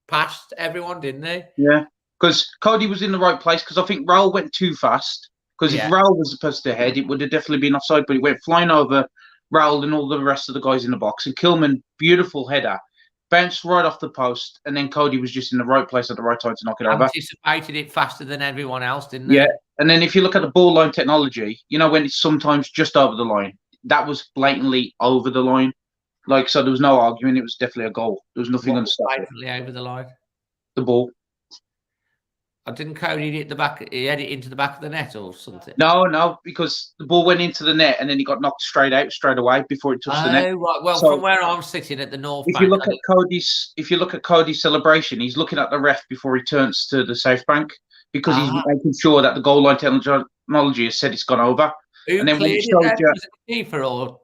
Past everyone, didn't he? Yeah, because Cody was in the right place. Because I think Raul went too fast. Because if Raul was supposed to head, it would have definitely been offside. But he went flying over Raul and all the rest of the guys in the box. And Kilman, beautiful header, bounced right off the post, and then Cody was just in the right place at the right time to knock it over. Anticipated it faster than everyone else, didn't he? Yeah. And then if you look at the ball line technology, when it's sometimes just over the line, that was blatantly over the line. Like, so there was no arguing. It was definitely a goal. There was nothing on the stop. Blatantly over the line. The ball. I didn't Cody hit the back. He had it into the back of the net or something. No, because the ball went into the net and then he got knocked straight away before it touched the net. Right. Well, from where I'm sitting at the north bank, if you look at Cody's celebration, he's looking at the ref before he turns to the south bank. Because he's making sure that the goal line technology has said it's gone over. And then when he showed you, was it the keeper or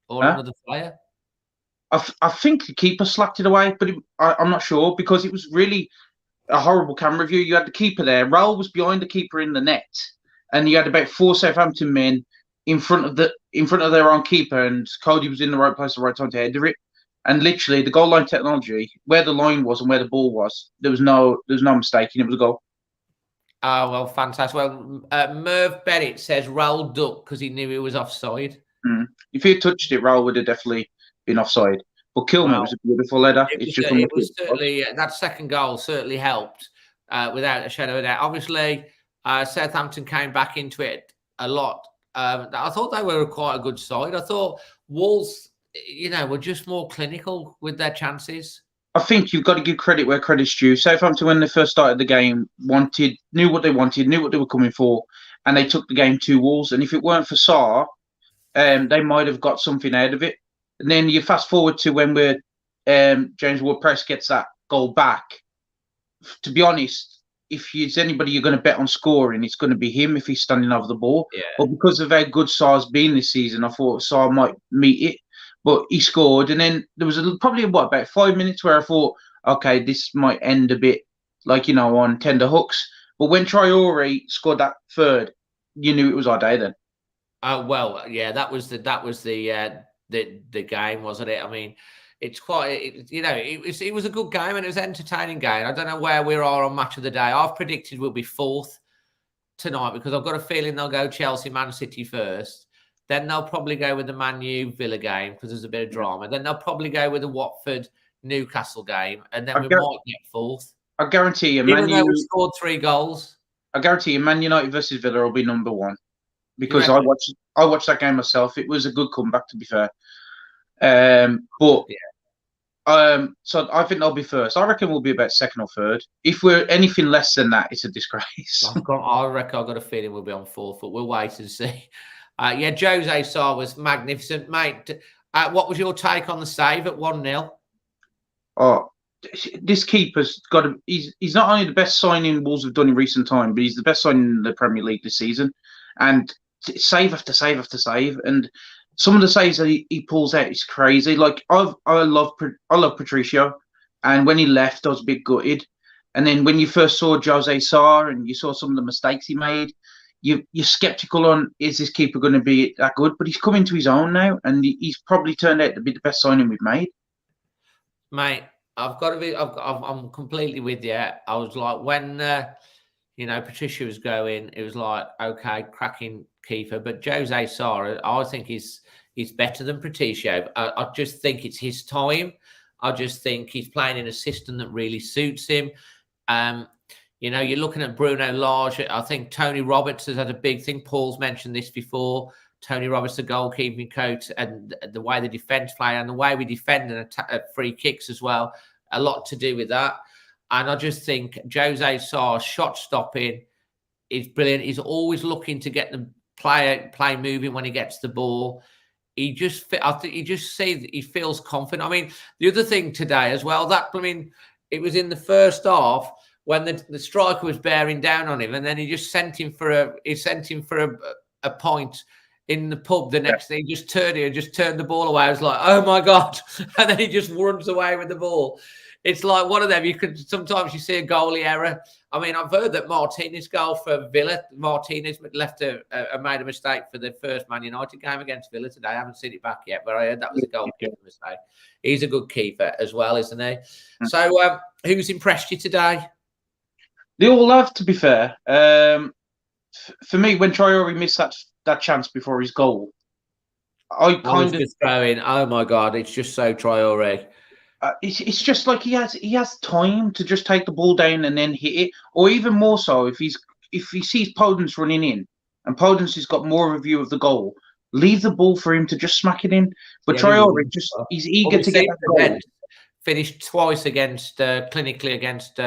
another player? I think the keeper slapped it away, but I'm not sure because it was really a horrible camera view. You had the keeper there. Raul was behind the keeper in the net, and you had about 4 Southampton men in front of their own keeper, and Cody was in the right place at the right time to header it. And literally, the goal line technology, where the line was and where the ball was, there was no mistake, and it was a goal. Oh, well, fantastic. Well, Merv Bennett says Raul ducked because he knew he was offside. If he had touched it, Raul would have definitely been offside. But Kilman was a beautiful header. It was certainly that second goal certainly helped without a shadow of a doubt. Obviously, Southampton came back into it a lot. I thought they were quite a good side. I thought Wolves, were just more clinical with their chances. I think you've got to give credit where credit's due. Southampton, when they first started the game, knew what they wanted, knew what they were coming for, and they took the game to Wolves. And if it weren't for Sarr, they might have got something out of it. And then you fast forward to when James Ward-Prowse gets that goal back. To be honest, if there's anybody you're going to bet on scoring, it's going to be him if he's standing over the ball. Yeah. But because of how good Sarr's been this season, I thought Sarr might meet it. But he scored, and then there was probably about 5 minutes where I thought, okay, this might end a bit on tender hooks. But when Traore scored that third, you knew it was our day then. Well, yeah, that was the game, wasn't it? I mean, it's quite, it was a good game and it was an entertaining game. I don't know where we are on match of the day. I've predicted we'll be fourth tonight because I've got a feeling they'll go Chelsea, Man City first. Then they'll probably go with the Man U Villa game because there's a bit of drama. Then they'll probably go with the Watford Newcastle game, and then we might get fourth. I guarantee you, even though we scored 3 goals. I guarantee you, Man United versus Villa will be number 1 because I watched that game myself. It was a good comeback, to be fair. So I think they'll be first. I reckon we'll be about second or third. If we're anything less than that, it's a disgrace. I reckon I've got a feeling we'll be on fourth, but we'll wait and see. Jose Sarr was magnificent, mate. What was your take on the save at 1-0? Oh, this keeper's got to. He's not only the best signing Wolves have done in recent time, but he's the best signing in the Premier League this season. And save after save after save, and some of the saves that he pulls out is crazy. Like I love Patricio, and when he left, I was a bit gutted. And then when you first saw Jose Sarr and you saw some of the mistakes he made, you're skeptical on, is this keeper going to be that good? But he's come into his own now, and he's probably turned out to be the best signing we've made. Mate, I've got to be. I'm completely with you. I was like, when Patricia was going, it was like, okay, cracking keeper. But Jose Sarr, I think he's better than Patricio. I just think it's his time. I just think he's playing in a system that really suits him. You're looking at Bruno Lage. I think Tony Roberts has had a big thing. Paul's mentioned this before. Tony Roberts, the goalkeeping coach, and the way the defence play and the way we defend and attack free kicks as well. A lot to do with that. And I just think Jose Sarr shot stopping is brilliant. He's always looking to get the play moving when he gets the ball. I think you just see that he feels confident. I mean, the other thing today as well, it was in the first half when the striker was bearing down on him, and then he just sent him for a point in the pub. The next thing, he just turned the ball away. I was like, oh my God. And then he just runs away with the ball. It's like one of them. Sometimes you see a goalie error. I mean, I've heard that Martinez goal for Villa. Martinez made a mistake for the first Man United game against Villa today. I haven't seen it back yet, but I heard that was a goalkeeper mistake. He's a good keeper as well, isn't he? So, who's impressed you today? They all have, to be fair. For me, when Traore missed that chance before his goal, I was just going, oh my God, it's just so Traore. It's just like he has time to just take the ball down and then hit it, or even more so if he sees Podence running in and Podence has got more of a view of the goal, leave the ball for him to just smack it in. But Traore he's eager to get that goal. Finished twice clinically against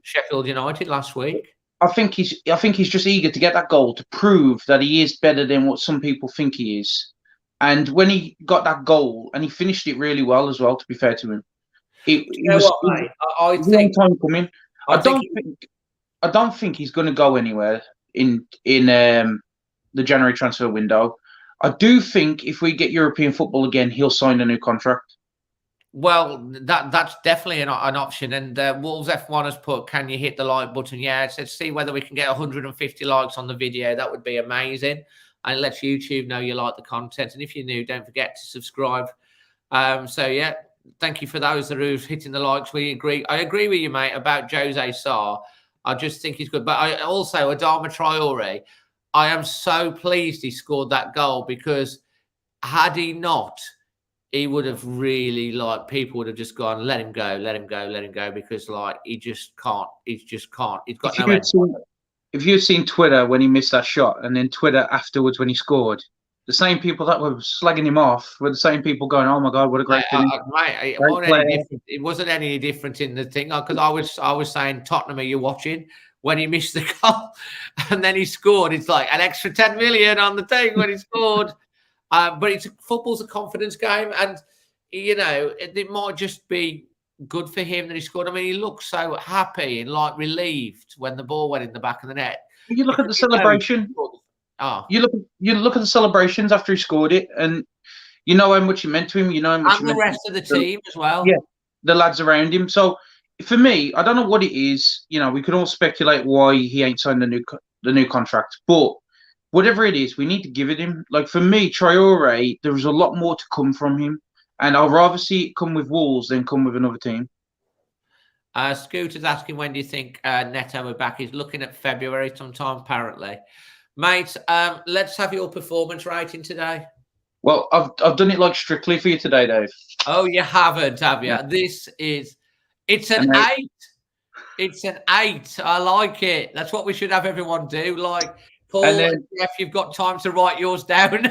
Sheffield United last week. I think he's just eager to get that goal to prove that he is better than what some people think he is. And when he got that goal, and he finished it really well as well, to be fair to him, it was a long time coming. I don't think he's going to go anywhere in the January transfer window. I do think if we get European football again, he'll sign a new contract. Well, that's definitely an option. And Wolves F1 has put, can you hit the like button? Yeah, it said, see whether we can get 150 likes on the video. That would be amazing. And it lets YouTube know you like the content. And if you're new, don't forget to subscribe. So, yeah, thank you for those that are hitting the likes. We agree. I agree with you, mate, about Jose Sarr. I just think he's good. But I also, Adama Traore, I am so pleased he scored that goal, because had he not, he would have really, like, people would have just gone, let him go, let him go, let him go, because, like, he just can't. He's got no end. If you've seen Twitter when he missed that shot, and then Twitter afterwards when he scored, the same people that were slagging him off were the same people going, "Oh my God, what a great finish!" Mate, it wasn't any different in the thing, because I was saying, Tottenham, are you watching? When he missed the goal, and then he scored. It's like an extra 10 million on the thing when he scored. But football's a confidence game, and you know it might just be good for him that he scored. I mean, he looked so happy and like relieved when the ball went in the back of the net. You look at the celebration. You look at the celebrations after he scored it, and you know how much it meant to him. You know how much and the rest of the team as well. Yeah, the lads around him. So for me, I don't know what it is. You know, we can all speculate why he ain't signed the new contract, but whatever it is, we need to give it him. Like for me, Traore, there is a lot more to come from him. And I'd rather see it come with Wolves than come with another team. Scooter's asking, when do you think Neto will be back? He's looking at February sometime, apparently. Mate, let's have your performance rating today. Well, I've done it like strictly for you today, Dave. Oh, you haven't, have you? Yeah. It's an 8. It's an 8. I like it. That's what we should have everyone do. Like, Paul and Jeff, you've got time to write yours down.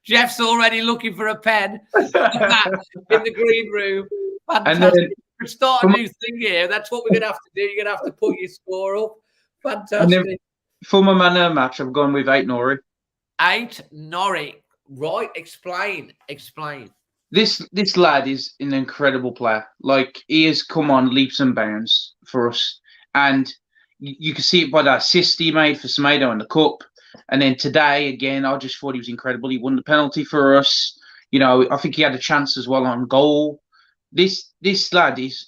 Jeff's already looking for a pen in the green room. Fantastic. We'll start a new thing here. That's what we're going to have to do. You're going to have to put your score up. Fantastic. For my man of the match, I've gone with 8 Norrie. 8 Norrie. Right. Explain. This lad is an incredible player. Like, he has come on leaps and bounds for us. And you can see it by that assist he made for Semedo in the cup, and then today again, I just thought he was incredible. He won the penalty for us. You know, I think he had a chance as well on goal. This lad is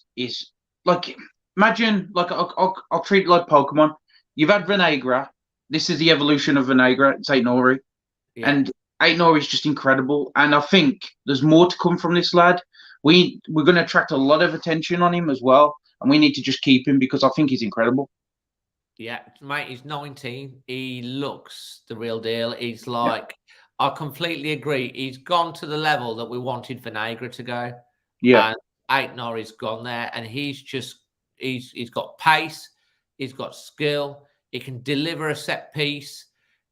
like, imagine, like, I'll treat it like Pokemon. You've had Vinaigra. This is the evolution of Vinaigra. It's 8 Norrie, and 8 Norrie is just incredible. And I think there's more to come from this lad. We're going to attract a lot of attention on him as well, and we need to just keep him because I think he's incredible. Yeah, mate, he's 19. He looks the real deal. He's like, I completely agree. He's gone to the level that we wanted Vinaigra to go. Yeah. And 8 Norrie's gone there, and he's got pace. He's got skill. He can deliver a set piece.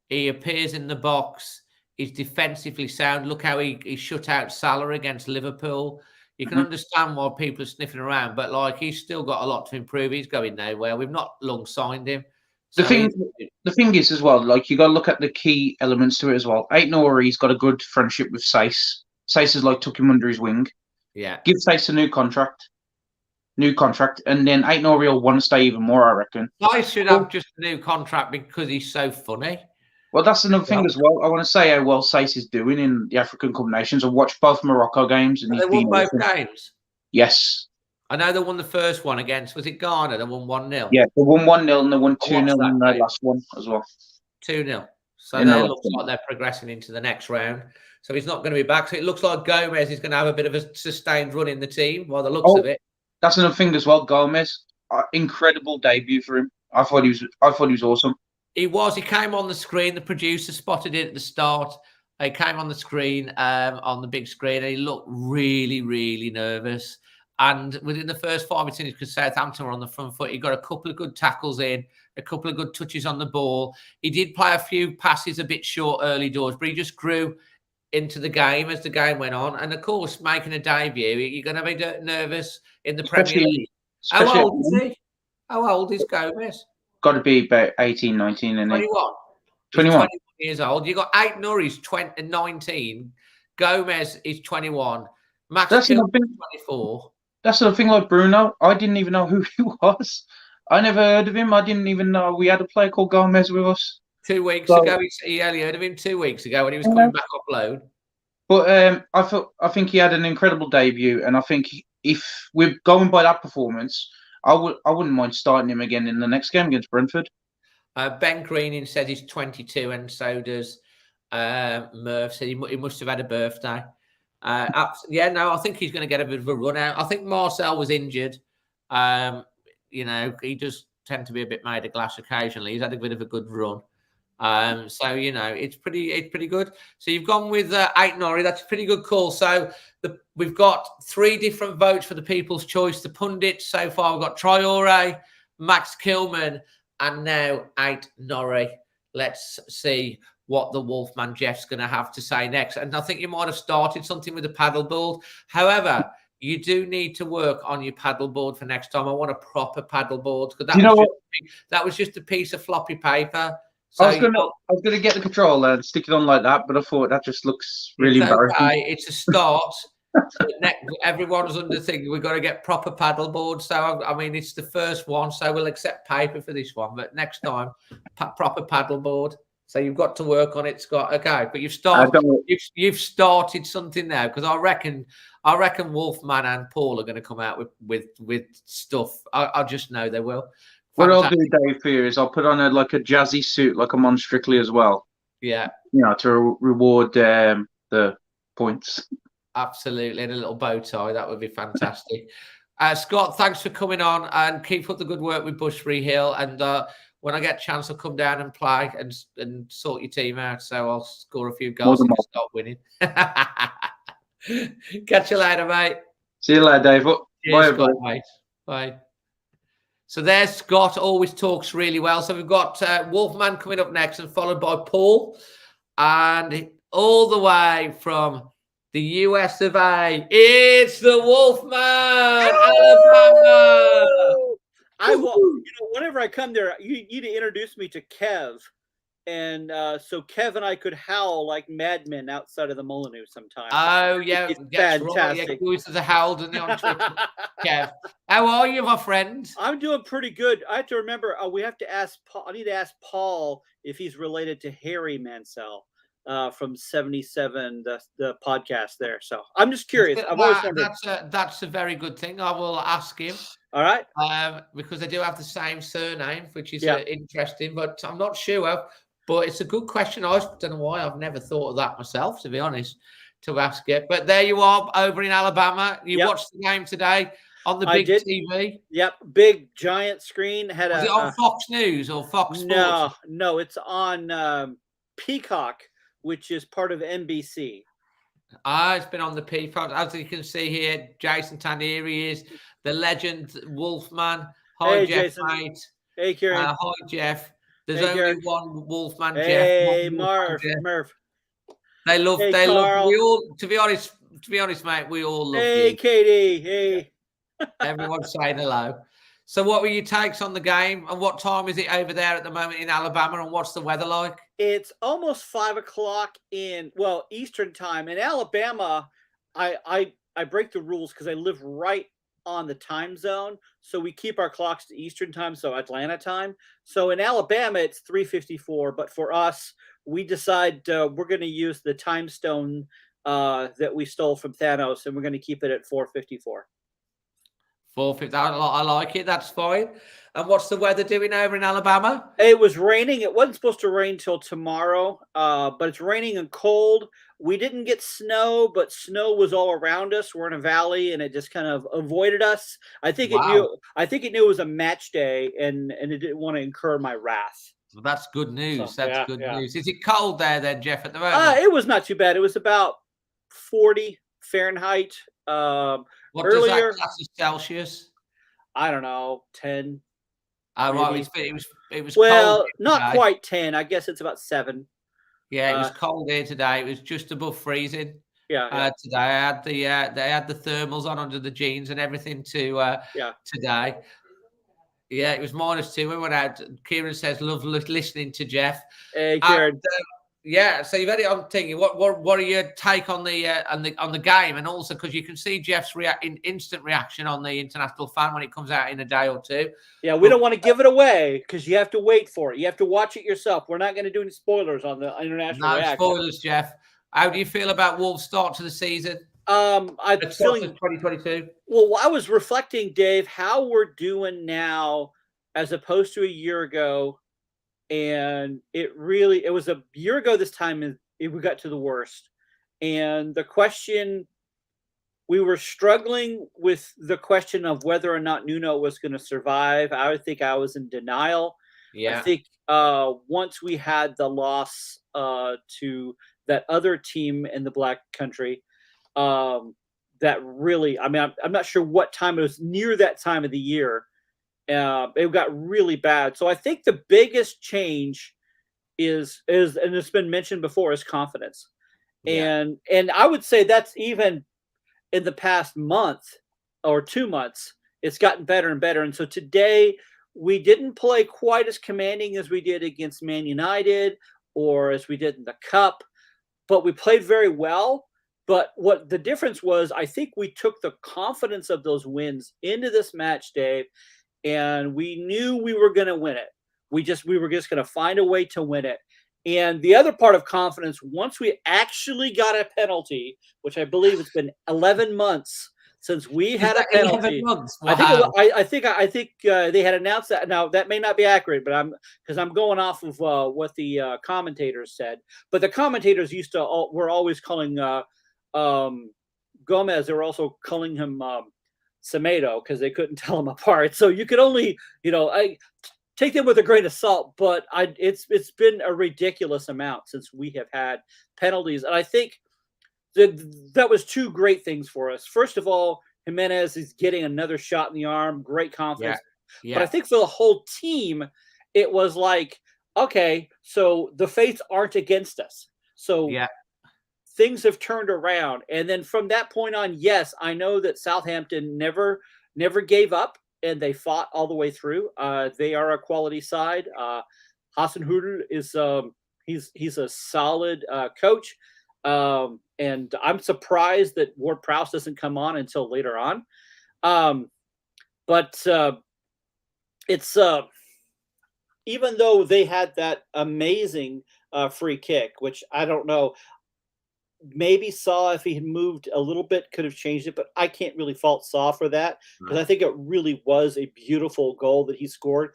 He appears in the box. He's defensively sound. Look how he shut out Salah against Liverpool. You can understand why people are sniffing around, but like, he's still got a lot to improve. He's going nowhere. We've not long signed him. So the thing is as well, like, you got to look at the key elements to it as well. 8 Norrie's got a good friendship with Sace. Sace has like took him under his wing. Yeah. Give Sace a new contract, and then 8 Norrie will want to stay even more, I reckon. Sace should have just a new contract because he's so funny. Well, that's another thing as well. I want to say how well Sace is doing in the African Cup Nations. I watched both Morocco games, and they won both games. Yes, I know they won the first one against, was it Ghana? They won 1-0. Yeah, they won 1-0 and they won 2-0 in their last one as well. 2-0. So they look like they're progressing into the next round. So he's not going to be back. So it looks like Gomez is going to have a bit of a sustained run in the team by the looks of it. That's another thing as well. Gomez, incredible debut for him. I thought he was awesome. He came on the screen. The producer spotted it at the start. He came on the screen, on the big screen, and he looked really, really nervous. And within the first 5 minutes, because Southampton were on the front foot, he got a couple of good tackles in, a couple of good touches on the ball. He did play a few passes a bit short early doors, but he just grew into the game as the game went on. And of course, making a debut, you're going to be nervous in the Premier League. How old is he? How old is Gomez? Got to be about 18, 19. And 21. 21 years old. You got 8 Norrie's 19. Gomez is 21. Max is 24. That's the thing, like Bruno. I didn't even know who he was. I never heard of him. I didn't even know we had a player called Gomez with us. 2 weeks ago, he only heard of him 2 weeks ago when he was coming back off loan. But I think he had an incredible debut, and I think if we're going by that performance, I wouldn't mind starting him again in the next game against Brentford. Ben Greening said he's 22, and so does Merv. Said he must have had a birthday. Yeah, no, I think he's going to get a bit of a run out. I think Marcel was injured. He does tend to be a bit made of glass occasionally. He's had a bit of a good run. So it's pretty good. So you've gone with 8 Norrie. That's a pretty good call. So we've got 3 different votes for the People's Choice. The Pundits so far, we've got Traore, Max Kilman, and now 8 Norrie. Let's see what the Wolfman Jeff's going to have to say next. And I think you might have started something with the paddleboard. However, you do need to work on your paddleboard for next time. I want a proper paddleboard, because that was just a piece of floppy paper. So I was gonna get the controller and stick it on like that, but I thought that just looks really embarrassing. Okay. It's a start. Everyone's under thinking we've got to get proper paddleboard. So I mean, it's the first one, so we'll accept paper for this one. But next time, proper paddleboard. So you've got to work on it, Scott. Okay, but you've started something now, because I reckon Wolfman and Paul are going to come out with stuff. I just know they will. What I'll do, Dave, for you is I'll put on a jazzy suit, like I'm on Strictly as well. Yeah. To reward the points. Absolutely, and a little bow tie. That would be fantastic. Scott, thanks for coming on, and keep up the good work with Bushbury Hill. And when I get a chance, I'll come down and play and sort your team out. So I'll score a few goals and start winning. Catch you later, mate. See you later, Dave. Cheers, Scott, mate. Bye. So there's Scott, always talks really well. So we've got Wolfman coming up next, and followed by Paul. And all the way from the US of A, it's the Wolfman, Alabama. Whenever I come there, you need to introduce me to Kev. And so Kev and I could howl like madmen outside of the Molyneux sometime. Oh, yeah. It's fantastic. Right. Yeah, the Howden on Twitter. Kev. How are you, my friend? I'm doing pretty good. I have to remember, we have to ask Paul. I need to ask Paul if he's related to Harry Mansell from 77, the podcast there. So I'm just curious. I've always wondered. That's a very good thing. I will ask him. All right. Because they do have the same surname, which is interesting, but I'm not sure. But it's a good question. I don't know why I've never thought of that myself, to be honest, to ask it. But there you are over in Alabama. You watched the game today on the big TV. Yep, big giant screen. Was it on Fox News or Fox Sports? No, it's on Peacock, which is part of NBC. It's been on the Peacock. As you can see here, Jason Tanieri is the legend Wolfman. Hi, Jeff, Jason. Mate. Hey, Kieran. Hi, Jeff. There's only one Wolfman, Jeff. Hey, Murph. They love. Carl. We all. To be honest, mate, we all love you. Hey, Katie. Hey. Everyone's saying hello. So, what were your takes on the game, and what time is it over there at the moment in Alabama, and what's the weather like? It's almost 5 o'clock Eastern time. In Alabama, I break the rules because I live right on the time zone, so we keep our clocks to Eastern time, so Atlanta time. So in Alabama, it's 3:54, but for us, we decide we're going to use the time stone that we stole from Thanos, and we're going to keep it at 4:54. 4:50. I like it. That's fine. And what's the weather doing over in Alabama? It was raining. It wasn't supposed to rain till tomorrow, but it's raining and cold. We didn't get snow, but snow was all around us. We're in a valley, and it just kind of avoided us. I think it knew it was a match day, and it didn't want to incur my wrath. Well, that's good news. That's good news. Is it cold there then, Jeff, at the moment? It was not too bad. It was about 40 Fahrenheit. What earlier, does that class as Celsius? I don't know, 10. Right. It was well, cold not quite 10. I guess it's about 7. Yeah, it was cold here today. It was just above freezing. Yeah. Today I had they had the thermals on under the jeans and everything today. Yeah, it was -2. We went out. Kieran says, "Love listening to Jeff." Hey, Kieran. So you've had it on thinking. What are your take on the game, and also because you can see Jeff's instant reaction on the International Fan when it comes out in a day or two. Yeah, we don't want to give it away because you have to wait for it. You have to watch it yourself. We're not going to do any spoilers on the International reaction. No spoilers, Jeff. How do you feel about Wolves' start to the season? I'm feeling 2022. Well, I was reflecting, Dave, how we're doing now as opposed to a year ago. And it was a year ago this time we got to the worst. And the question, we were struggling with the question of whether or not Nuno was going to survive. I think I was in denial. Yeah. I think once we had the loss to that other team in the Black Country, that really, I mean, I'm not sure what time it was, near that time of the year. It got really bad. So I think the biggest change is, and it's been mentioned before, is confidence. Yeah. And I would say that's even in the past month or 2 months, it's gotten better and better. And so today we didn't play quite as commanding as we did against Man United or as we did in the Cup, but we played very well. But what the difference was, I think we took the confidence of those wins into this match, Dave, and we knew we were going to win it. We were just going to find a way to win it. And the other part of confidence, once we actually got a penalty, which I believe it's been 11 months since we had a penalty. 11 months. Wow. I think they had announced that. Now that may not be accurate, but I'm going off of what the commentators said. But the commentators were always calling Gomez. They were also calling him Semedo because they couldn't tell them apart. So you could only, take them with a grain of salt, but it's been a ridiculous amount since we have had penalties. And I think that was two great things for us. First of all, Jimenez is getting another shot in the arm, great confidence. Yeah. But I think for the whole team, it was like, okay, so the fates aren't against us. So things have turned around. And then from that point on, yes, I know that Southampton never gave up. And they fought all the way through. They are a quality side. Hasenhüttl is he's a solid coach, and I'm surprised that Ward-Prowse doesn't come on until later on. But it's even though they had that amazing free kick, which I don't know. Maybe Saw, if he had moved a little bit, could have changed it, but I can't really fault Saw for that because I think it really was a beautiful goal that he scored.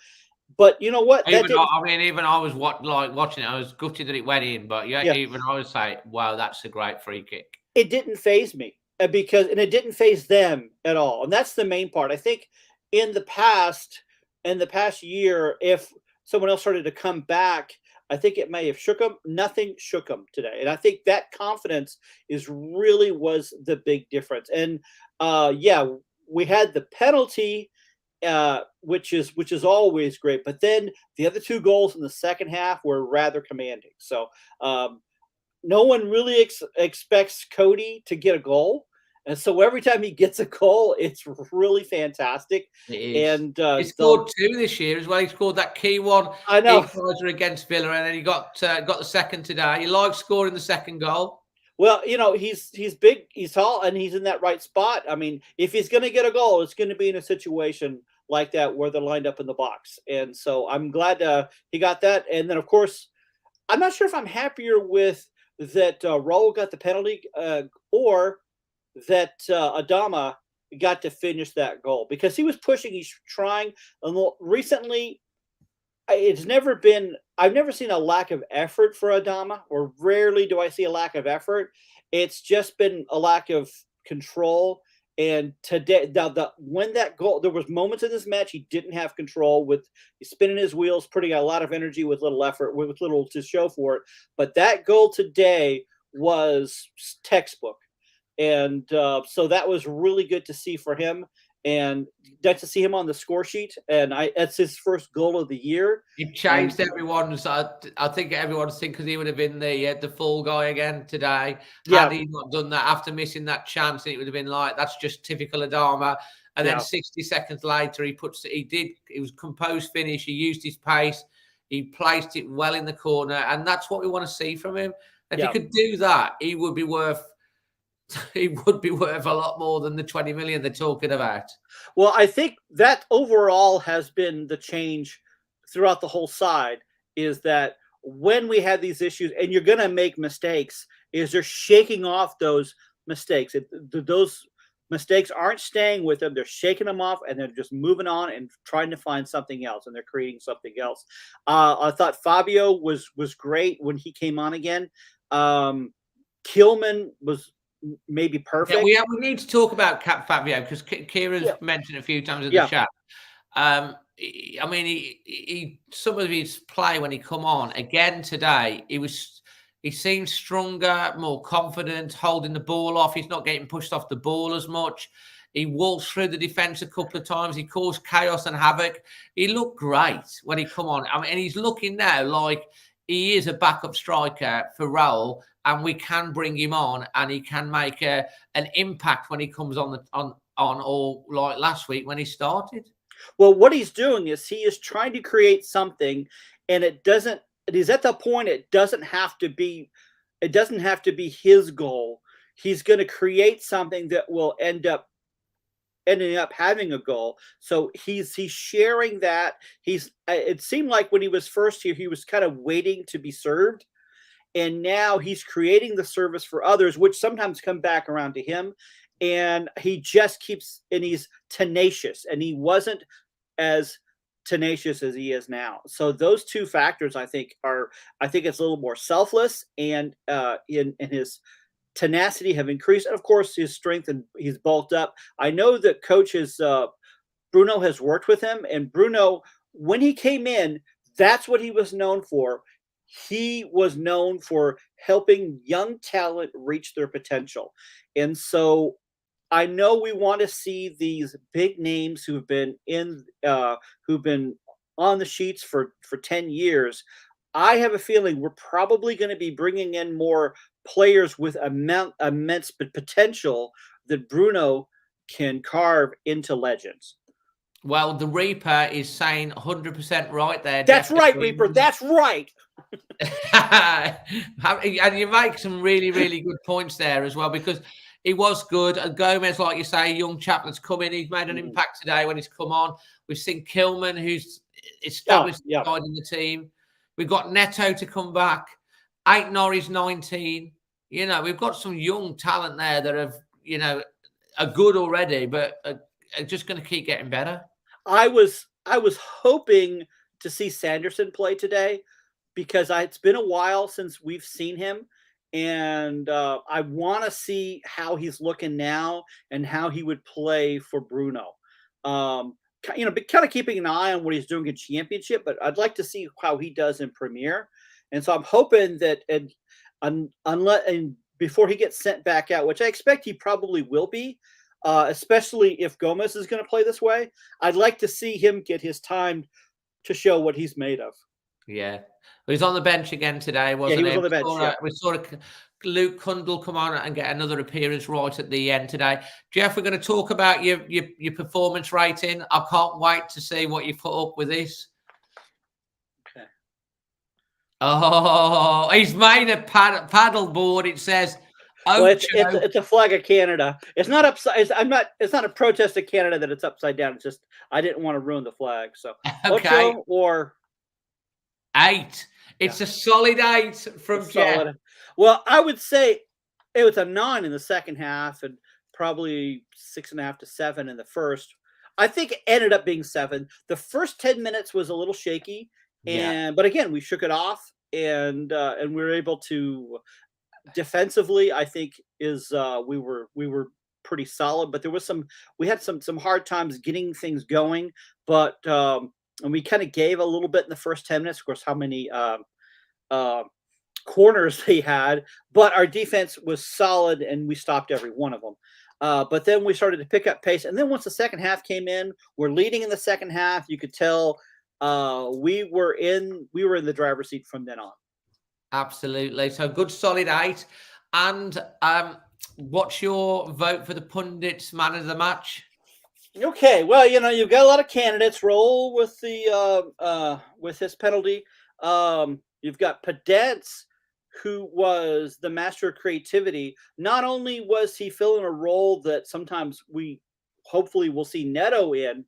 But you know what? Even I was watching it. I was gutted that it went in, but even I was like, "Wow, that's a great free kick." It didn't faze me and it didn't faze them at all, and that's the main part. I think in the past year, if someone else started to come back, I think it may have shook them. Nothing shook them today. And I think that confidence was the big difference. And we had the penalty, which is always great. But then the other two goals in the second half were rather commanding. So no one really expects Cody to get a goal. And so every time he gets a goal, it's really fantastic. It is. And he scored two this year as well. He scored that key one. I know. Against Villa, and then he got the second today. He likes scoring the second goal. Well, he's big, he's tall, and he's in that right spot. I mean, if he's going to get a goal, it's going to be in a situation like that where they're lined up in the box. And so I'm glad he got that. And then, of course, I'm not sure if I'm happier with that Raul got the penalty or that Adama got to finish that goal because he was pushing, he's trying. And recently, I've never seen a lack of effort for Adama, or rarely do I see a lack of effort. It's just been a lack of control. And today, when that goal, there was moments in this match he didn't have control with spinning his wheels, putting a lot of energy with little effort, with little to show for it. But that goal today was textbook. And so that was really good to see for him, and got to see him on the score sheet. And that's his first goal of the year. It changed everyone's. I think everyone's thinking because he would have been the fall guy again today. Had he not done that after missing that chance, it would have been like, that's just typical Adama. And then 60 seconds later, it was composed finish. He used his pace. He placed it well in the corner, and that's what we want to see from him. If he could do that, he would be worth a lot more than the 20 million they're talking about. Well, I think that overall has been the change throughout the whole side, is that when we had these issues, and you're going to make mistakes, is they're shaking off those mistakes. Those mistakes aren't staying with them. They're shaking them off, and they're just moving on and trying to find something else, and they're creating something else. I thought Fabio was great when he came on again. Kilman was maybe perfect. Yeah, we need to talk about Fabio because Kira's mentioned a few times in the chat. I mean, he some of his play when he come on again today, he seemed stronger, more confident, holding the ball off. He's not getting pushed off the ball as much. He walked through the defence a couple of times. He caused chaos and havoc. He looked great when he come on. I mean, and he's looking now like he is a backup striker for Raul, and we can bring him on, and he can make an impact when he comes on or like last week when he started. Well, what he's doing is he is trying to create something, and it is at the point it doesn't have to be his goal. He's going to create something that will ending up having a goal. So he's sharing that. It seemed like when he was first here, he was kind of waiting to be served. And now he's creating the service for others, which sometimes come back around to him. And he just keeps, and he's tenacious, and he wasn't as tenacious as he is now. So those two factors, I think it's a little more selfless, and in his tenacity have increased. And of course, his strength, and he's bulked up. I know that Bruno has worked with him, and Bruno, when he came in, that's what he was known for. He was known for helping young talent reach their potential. And so I know we want to see these big names who've been on the sheets for 10 years. I have a feeling we're probably going to be bringing in more players with immense potential that Bruno can carve into legends. Well, the Reaper is saying 100% right there. That's right, Reaper. That's right. And you make some really, really good points there as well, because he was good. And Gomez, like you say, a young chap that's come in. He's made an impact today when he's come on. We've seen Kilman, who's established in the team. We've got Neto to come back. Aitnori's 19. You know, we've got some young talent there that have, are good already, but are just going to keep getting better. I was hoping to see Sanderson play today, because it's been a while since we've seen him, and I want to see how he's looking now and how he would play for Bruno. Kind of keeping an eye on what he's doing in Championship, but I'd like to see how he does in Premier. And so I'm hoping that before he gets sent back out, which I expect he probably will be, especially if Gomez is going to play this way, I'd like to see him get his time to show what he's made of. Yeah. Well, he's on the bench again today, wasn't he? He was on the bench. We saw Luke Kundle come on and get another appearance right at the end today. Jeff, we're going to talk about your performance rating. I can't wait to see what you put up with this. Okay. Oh, he's made a paddle board. It says, well, it's a flag of Canada. It's not upside. It's not a protest of Canada that it's upside down. It's just I didn't want to ruin the flag. So okay. Ocho or 8. It's a solid 8 from Jeff. Well, I would say it was a 9 in the second half, and probably 6.5 to 7 in the first. I think it ended up being 7. The first 10 minutes was a little shaky, but again, we shook it off, and we were able to. Defensively, I think we were pretty solid, but we had some hard times getting things going, but and we kind of gave a little bit in the first 10 minutes. Of course, how many corners they had, but our defense was solid, and we stopped every one of them. But then we started to pick up pace, and then once the second half came in, we're leading in the second half. You could tell we were in the driver's seat from then on. Absolutely. So good, solid 8. And what's your vote for the Pundits man of the match? Okay. Well, you've got a lot of candidates. Roll with with his penalty. You've got Pundits, who was the master of creativity. Not only was he filling a role that sometimes we hopefully will see Neto in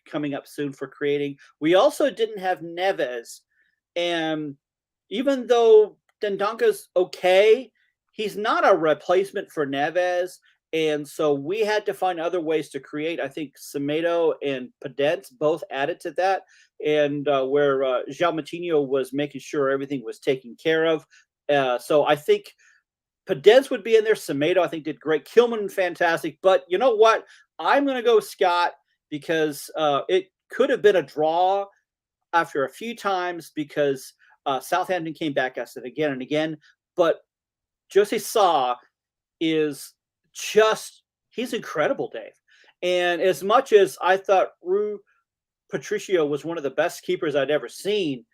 coming up soon for creating, we also didn't have Neves. And even though Dendonka's okay, he's not a replacement for Neves. And so we had to find other ways to create. I think Semedo and Pundits both added to that. And where João Moutinho was making sure everything was taken care of. So I think Pundits would be in there. Semedo, I think, did great. Kilman, fantastic. But you know what? I'm going to go Scott because it could have been a draw after a few times because Southampton came back at it again and again. But Jose Sa is just, he's incredible, Dave. And as much as I thought Rui Patricio was one of the best keepers I'd ever seen,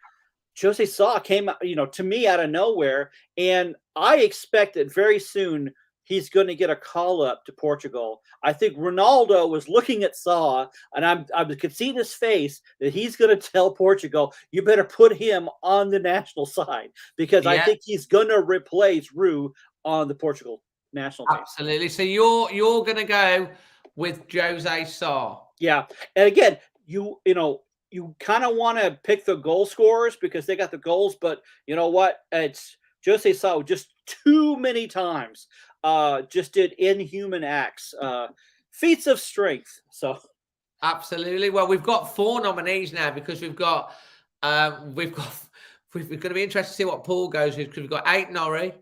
Jose Sa came, to me out of nowhere. And I expect that very soon he's going to get a call up to Portugal. I think Ronaldo was looking at Sa, and I could see in his face that he's going to tell Portugal, you better put him on the national side, because I think he's going to replace Rui on the Portugal national team. Absolutely. So you're going to go with Jose Sa. Yeah. And again, you kind of want to pick the goal scorers because they got the goals, but you know what? It's Jose Sa just too many times just did inhuman acts, feats of strength. So absolutely. Well, we've got 4 nominees now because we're going to be interested to see what Paul goes with, because we've got Aït-Nouri,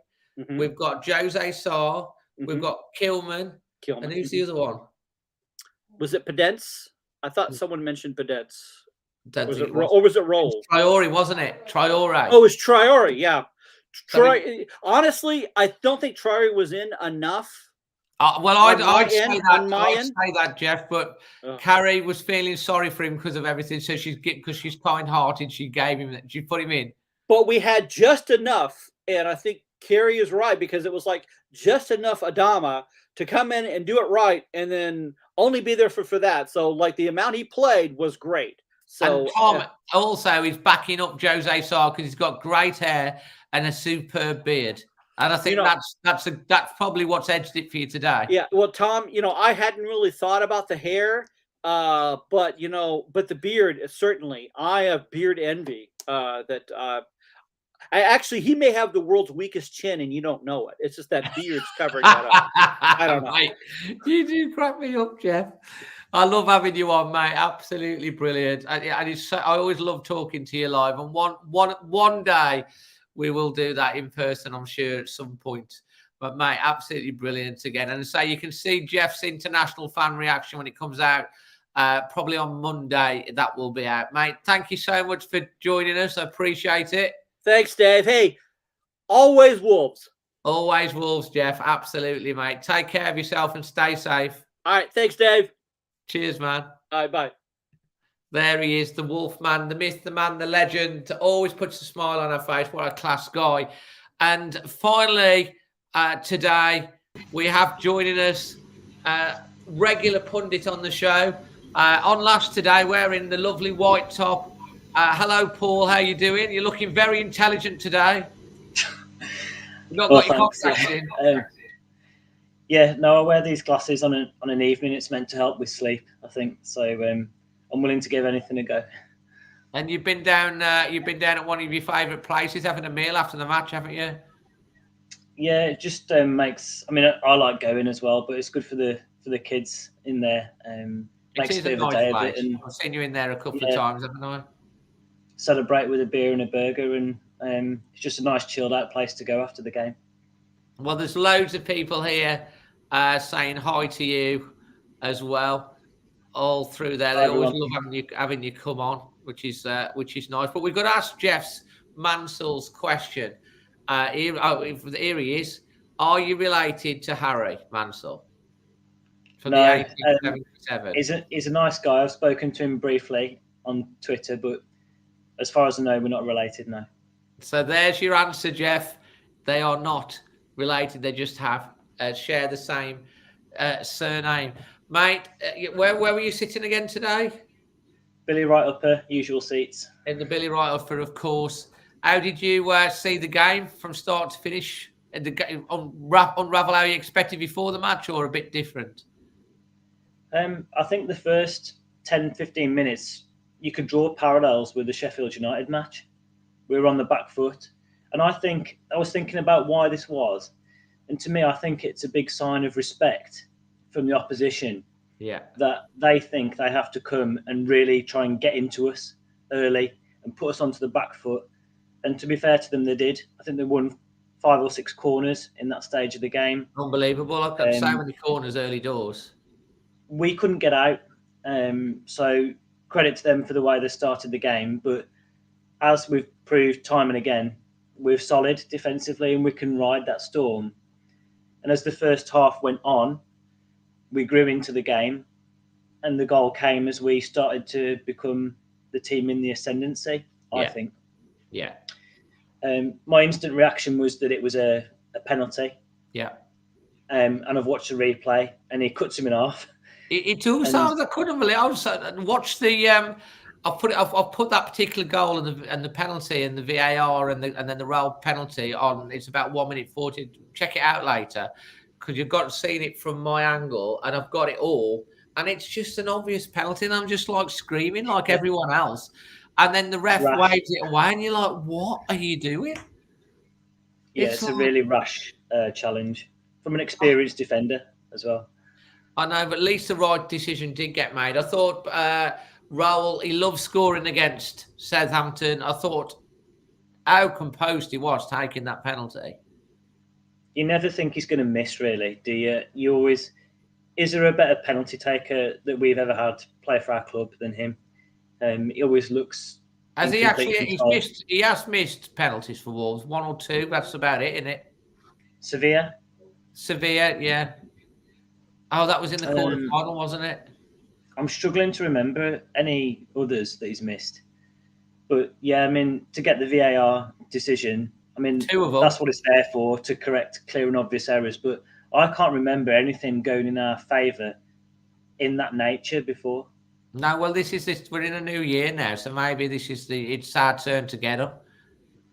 we've got Jose Sa, we've got Kilman, and who's the other one? Was it Pundits? I thought someone mentioned Pundits. Or was it Rolls? Traore, wasn't it? Traore. Oh, it was Traore, yeah. Honestly, I don't think Traore was in enough. Well, I'd say that, Jeff, but Carrie was feeling sorry for him because of everything, so because she's kind-hearted, she put him in. But we had just enough, and I think Carrie is right, because it was like just enough Adama to come in and do it right, and then only be there for that. So, like, the amount he played was great. So, and Tom also is backing up Jose Sa because he's got great hair and a superb beard. And I think that's probably what's edged it for you today. Yeah, well, Tom, I hadn't really thought about the hair, but the beard, certainly. I have beard envy. He may have the world's weakest chin, and you don't know it. It's just that beard's covering that up. I don't know. Mate, you do crack me up, Jeff. I love having you on, mate. Absolutely brilliant. I always love talking to you live. And one day we will do that in person, I'm sure, at some point. But, mate, absolutely brilliant again. And so you can see Jeff's international fan reaction when it comes out, probably on Monday. That will be out. Mate, thank you so much for joining us. I appreciate it. Thanks, Dave. Hey, always Wolves. Always Wolves, Jeff. Absolutely, mate. Take care of yourself and stay safe. All right. Thanks, Dave. Cheers, man. All right, bye. There he is, the Wolfman, the myth, the man, the legend. Always puts a smile on her face. What a class guy. And finally, today, we have joining us regular pundit on the show. On Lash today, wearing the lovely white top. Hello, Paul. How you doing? You're looking very intelligent today. You've not got your contacts in. Yeah, no, I wear these glasses on an evening. It's meant to help with sleep, I think. So I'm willing to give anything a go. And you've been down at one of your favourite places, having a meal after the match, haven't you? Yeah, it just makes. I mean, I like going as well, but it's good for the kids in there. Makes a bit of a day of it. And I've seen you in there a couple of times, haven't I? Celebrate with a beer and a burger, and it's just a nice chilled out place to go after the game. Well, there's loads of people here saying hi to you as well, all through there. They always love having you come on, which is nice. But we've got to ask Jeff's Mansell's question. Here he is. Are you related to Harry Mansell? From no, the 1877? He's a nice guy. I've spoken to him briefly on Twitter, but as far as I know, we're not related, no. So there's your answer, Jeff. They are not related. They just share the same surname. Mate, where were you sitting again today? Billy Wright Upper, usual seats. In the Billy Wright Upper, of course. How did you see the game from start to finish? Unravel how you expected before the match, or a bit different? I think the first 10, 15 minutes, you could draw parallels with the Sheffield United match. We were on the back foot. And I was thinking about why this was. And to me, I think it's a big sign of respect from the opposition. Yeah. That they think they have to come and really try and get into us early and put us onto the back foot. And to be fair to them, they did. I think they won 5 or 6 corners in that stage of the game. Unbelievable. I've got so many corners early doors. We couldn't get out. So credit to them for the way they started the game. But as we've proved time and again, we're solid defensively and we can ride that storm. And as the first half went on, we grew into the game. And the goal came as we started to become the team in the ascendancy, I think. Yeah. My instant reaction was that it was a penalty. Yeah. And I've watched the replay and he cuts him in half. It took sounds I couldn't believe. I was watched the. I've put that particular goal and the penalty and the VAR and then the roll penalty on. It's about 1 minute 40. Check it out later because you've got seen it from my angle and I've got it all. And it's just an obvious penalty, and I'm just like screaming like everyone else. And then the ref waves it away, and you're like, "What are you doing?" Yeah, it's a really rash challenge from an experienced defender as well. I know, but at least the right decision did get made. I thought Raul, he loves scoring against Southampton. I thought how composed he was taking that penalty. You never think he's going to miss, really, do you? You always. Is there a better penalty taker that we've ever had play for our club than him? He always looks. Has he actually? He has missed penalties for Wolves, 1 or 2. That's about it, isn't it? Sevilla, yeah. Oh, that was in the quarter final, wasn't it? I'm struggling to remember any others that he's missed. But yeah, I mean, to get the VAR decision, I mean, 2 of them. That's what it's there for, to correct clear and obvious errors. But I can't remember anything going in our favour in that nature before. No, well, we're in a new year now, so maybe it's our turn to get up.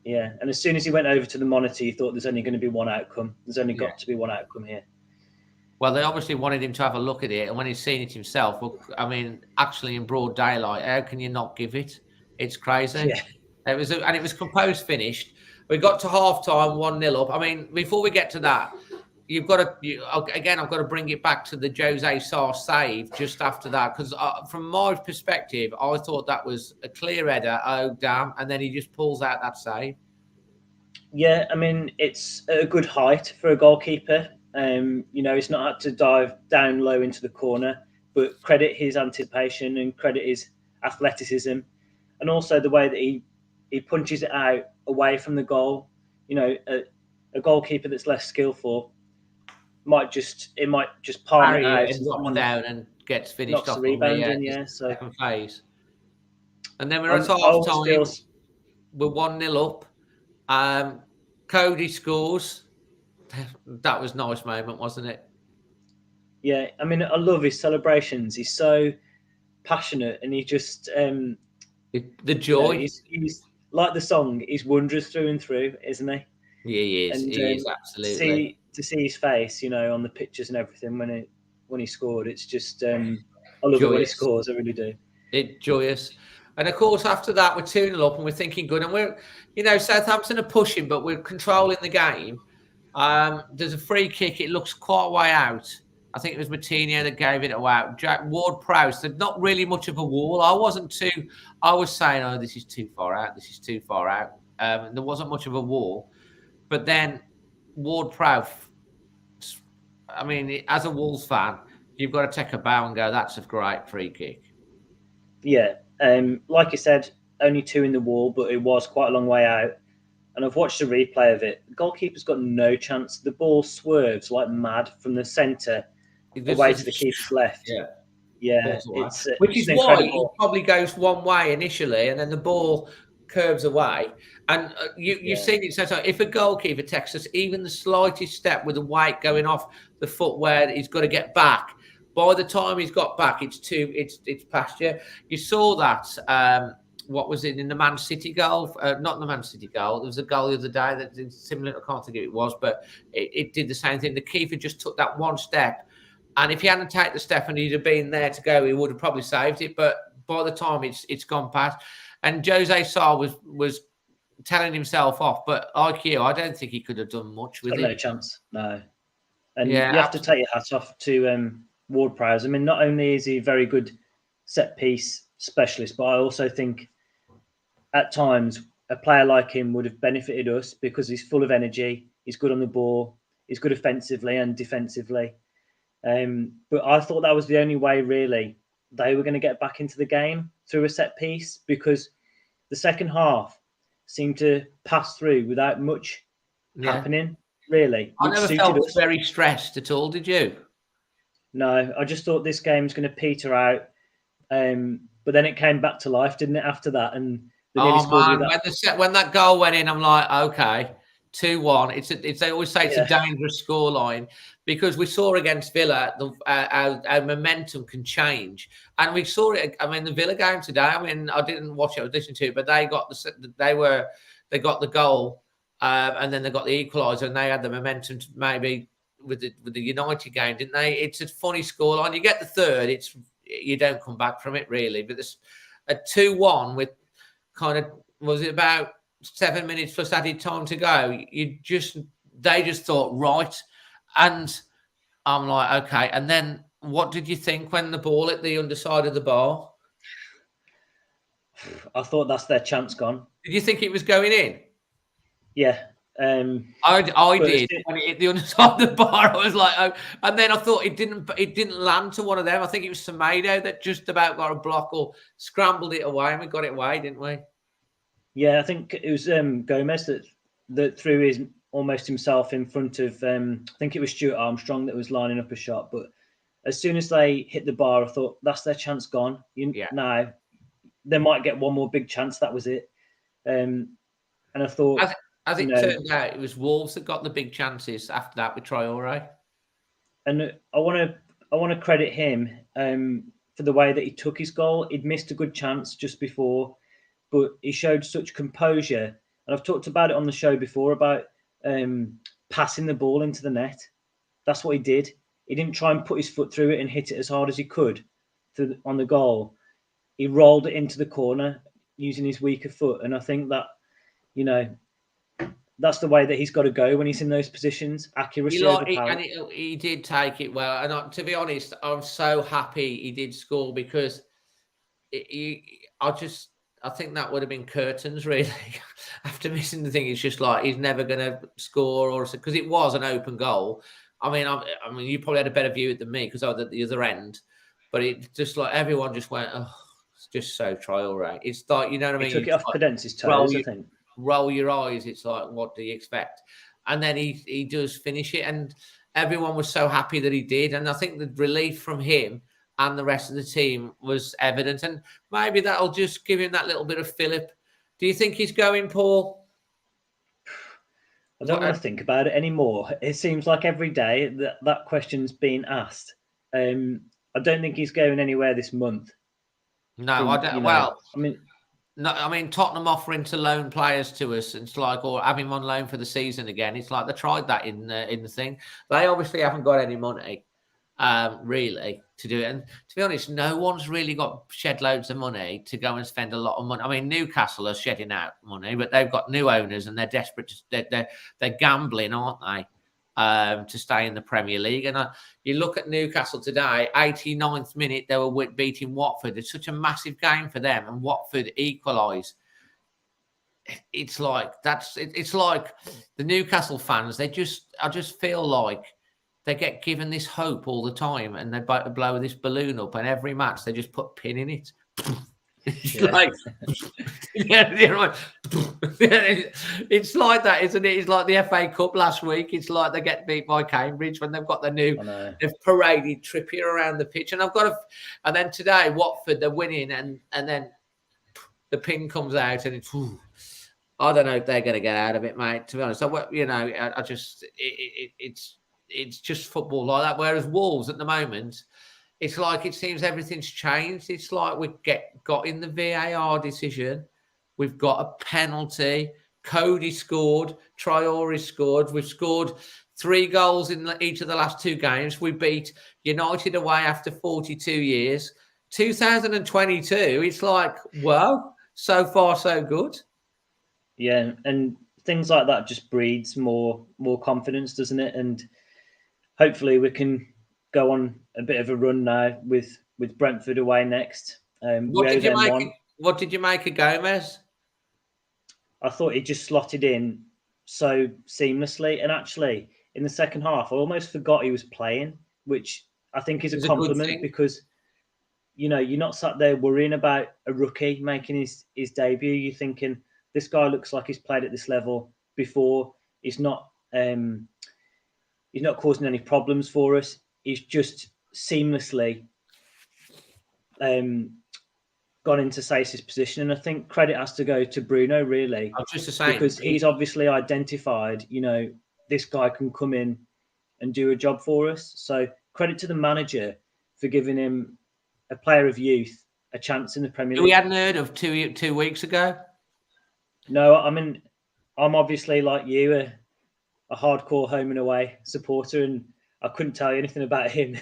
Yeah, and as soon as he went over to the monitor, you thought there's only going to be one outcome. There's only got to be one outcome here. Well, they obviously wanted him to have a look at it, and when he's seen it himself, well, I mean, actually in broad daylight, how can you not give it? It's crazy. Yeah. It was composed finished. We got to half time, 1-0 up. I mean, before we get to that, I've got to bring it back to the Jose Sarr save just after that, because from my perspective, I thought that was a clear header. Oh, damn. And then he just pulls out that save. Yeah, I mean, it's a good height for a goalkeeper. He's not had to dive down low into the corner, but credit his anticipation and credit his athleticism. And also the way that he punches it out away from the goal. You know, a goalkeeper that's less skillful might just palm it out and drop down and gets finished off the rebound so second phase. And then we're at half time. We're 1-0 up. Cody scores. That was a nice moment, wasn't it? Yeah, I mean, I love his celebrations. He's so passionate, and he just the joy. He's like the song. He's wondrous through and through, isn't he? He is. And, he is absolutely. To see his face, on the pictures and everything when he scored, it's just I love it when he scores. I really do. It's joyous. And of course, after that, we're 2-0 up, and we're thinking good. And we're, Southampton are pushing, but we're controlling the game. There's a free kick. It looks quite a way out. I think it was Martinho that gave it away. Ward-Prowse, there's not really much of a wall. I was saying, oh, this is too far out. This is too far out. There wasn't much of a wall. But then Ward-Prowse, I mean, as a Wolves fan, you've got to take a bow and go, that's a great free kick. Yeah. Like you said, only 2 in the wall, but it was quite a long way out. And I've watched a replay of it. The goalkeeper's got no chance. The ball swerves like mad from the centre away to the keeper's left. Yeah. Which is why it probably goes one way initially, and then the ball curves away. And you've seen it so if a goalkeeper takes us even the slightest step with the weight going off the foot where he's got to get back, by the time he's got back, it's past you. You saw that. What was it in the Man City goal? Not the Man City goal. There was a goal the other day that did similar. I can't think who it was, but it did the same thing. The keeper just took that one step, and if he hadn't taken the step and he'd have been there to go, he would have probably saved it. But by the time it's gone past, and Jose Sarr was telling himself off. But like you, I don't think he could have done much with it. No chance, no. And you have to take your hat off to Ward-Prowse. I mean, not only is he a very good set piece specialist, but I also think at times a player like him would have benefited us because he's full of energy. He's good on the ball. He's good offensively and defensively. But I thought that was the only way, really, they were going to get back into the game through a set piece, because the second half seemed to pass through without much happening, really. I never felt very stressed at all, did you? No, I just thought this game's going to peter out. But then it came back to life, didn't it, after that? And when that goal went in, I'm like, okay, 2-1. They always say it's a dangerous scoreline, because we saw against Villa our momentum can change, and we saw it. I mean, the Villa game today. I mean, I didn't watch it; I was listening to it, but they got the goal, and then they got the equaliser, and they had the momentum to maybe with the United game, didn't they? It's a funny scoreline. You get the third, you don't come back from it really. But this a 2-1 with kind of, was it about 7 minutes plus added time to go? They just thought, right. And I'm like, okay. And then what did you think when the ball hit the underside of the bar? I thought that's their chance gone. Did you think it was going in? Yeah. I did. When it hit the underside of the bar, I was like, oh. And then I thought it didn't land to one of them. I think it was Semedo that just about got a block or scrambled it away, and we got it away, didn't we? Yeah, I think it was Gomez that threw his almost himself in front of. I think it was Stuart Armstrong that was lining up a shot. But as soon as they hit the bar, I thought that's their chance gone. Now they might get one more big chance. That was it. And I thought, as it turned out, it was Wolves that got the big chances after that with Traore. And I want to credit him for the way that he took his goal. He'd missed a good chance just before, but he showed such composure. And I've talked about it on the show before about passing the ball into the net. That's what he did. He didn't try and put his foot through it and hit it as hard as he could on the goal. He rolled it into the corner using his weaker foot. And I think that, that's the way that he's got to go when he's in those positions. Accuracy over power. He did take it well. And to be honest, I'm so happy he did score, because I think that would have been curtains, really. After missing the thing, it's just like he's never going to score, because it was an open goal. I mean, you probably had a better view than me because I was at the other end. But it just like everyone just went, oh, it's just so Traore. It's like, you know what I mean? He took it off Pundits' toes, I think. Roll your eyes. It's like, what do you expect? And then he does finish it, and everyone was so happy that he did. And I think the relief from him and the rest of the team was evident, and maybe that'll just give him that little bit of fillip. Do you think he's going, Paul? I don't want to think about it anymore. It seems like every day that question's being asked. I don't think he's going anywhere this month. No, I don't. I mean, Tottenham offering to loan players to us. It's like, or have him on loan for the season again. It's like they tried that in the thing. They obviously haven't got any money, really, to do it. And to be honest, no one's really got shed loads of money to go and spend a lot of money. I mean, Newcastle are shedding out money, but they've got new owners and they're desperate. They're gambling, aren't they, to stay in the Premier League? And you look at Newcastle today, 89th minute, they were beating Watford. It's such a massive game for them, and Watford equalise. It's like the Newcastle fans. I just feel like they get given this hope all the time, and they blow this balloon up, and every match they just put a pin in it. It's like, it's like that, isn't it? It's like the FA Cup last week. It's like they get beat by Cambridge when they've got they've paraded Trippier around the pitch, and and then today Watford, they're winning, and then the pin comes out, and I don't know if they're going to get out of it, mate. To be honest, it's just football like that. Whereas Wolves at the moment, it's like it seems everything's changed. It's like we got in the VAR decision. We've got a penalty. Cody scored. Traore scored. We've scored 3 goals in each of the last 2 games. We beat United away after 42 years. 2022, it's like, well, so far so good. Yeah, and things like that just breeds more confidence, doesn't it? And hopefully we can go on a bit of a run now with Brentford away next. What did you make of Gomez? I thought he just slotted in so seamlessly. And actually, in the second half, I almost forgot he was playing, which I think is a compliment because, you know, you're not sat there worrying about a rookie making his debut. You're thinking, this guy looks like he's played at this level before. He's not causing any problems for us. He's just seamlessly gone into Sace's position. And I think credit has to go to Bruno, really. I was just to say, because he's obviously identified, you know, this guy can come in and do a job for us. So credit to the manager for giving him, a player of youth, a chance in the Premier League. We hadn't heard of 2 weeks ago. No, I mean, I'm obviously like you, a hardcore home and away supporter, and I couldn't tell you anything about him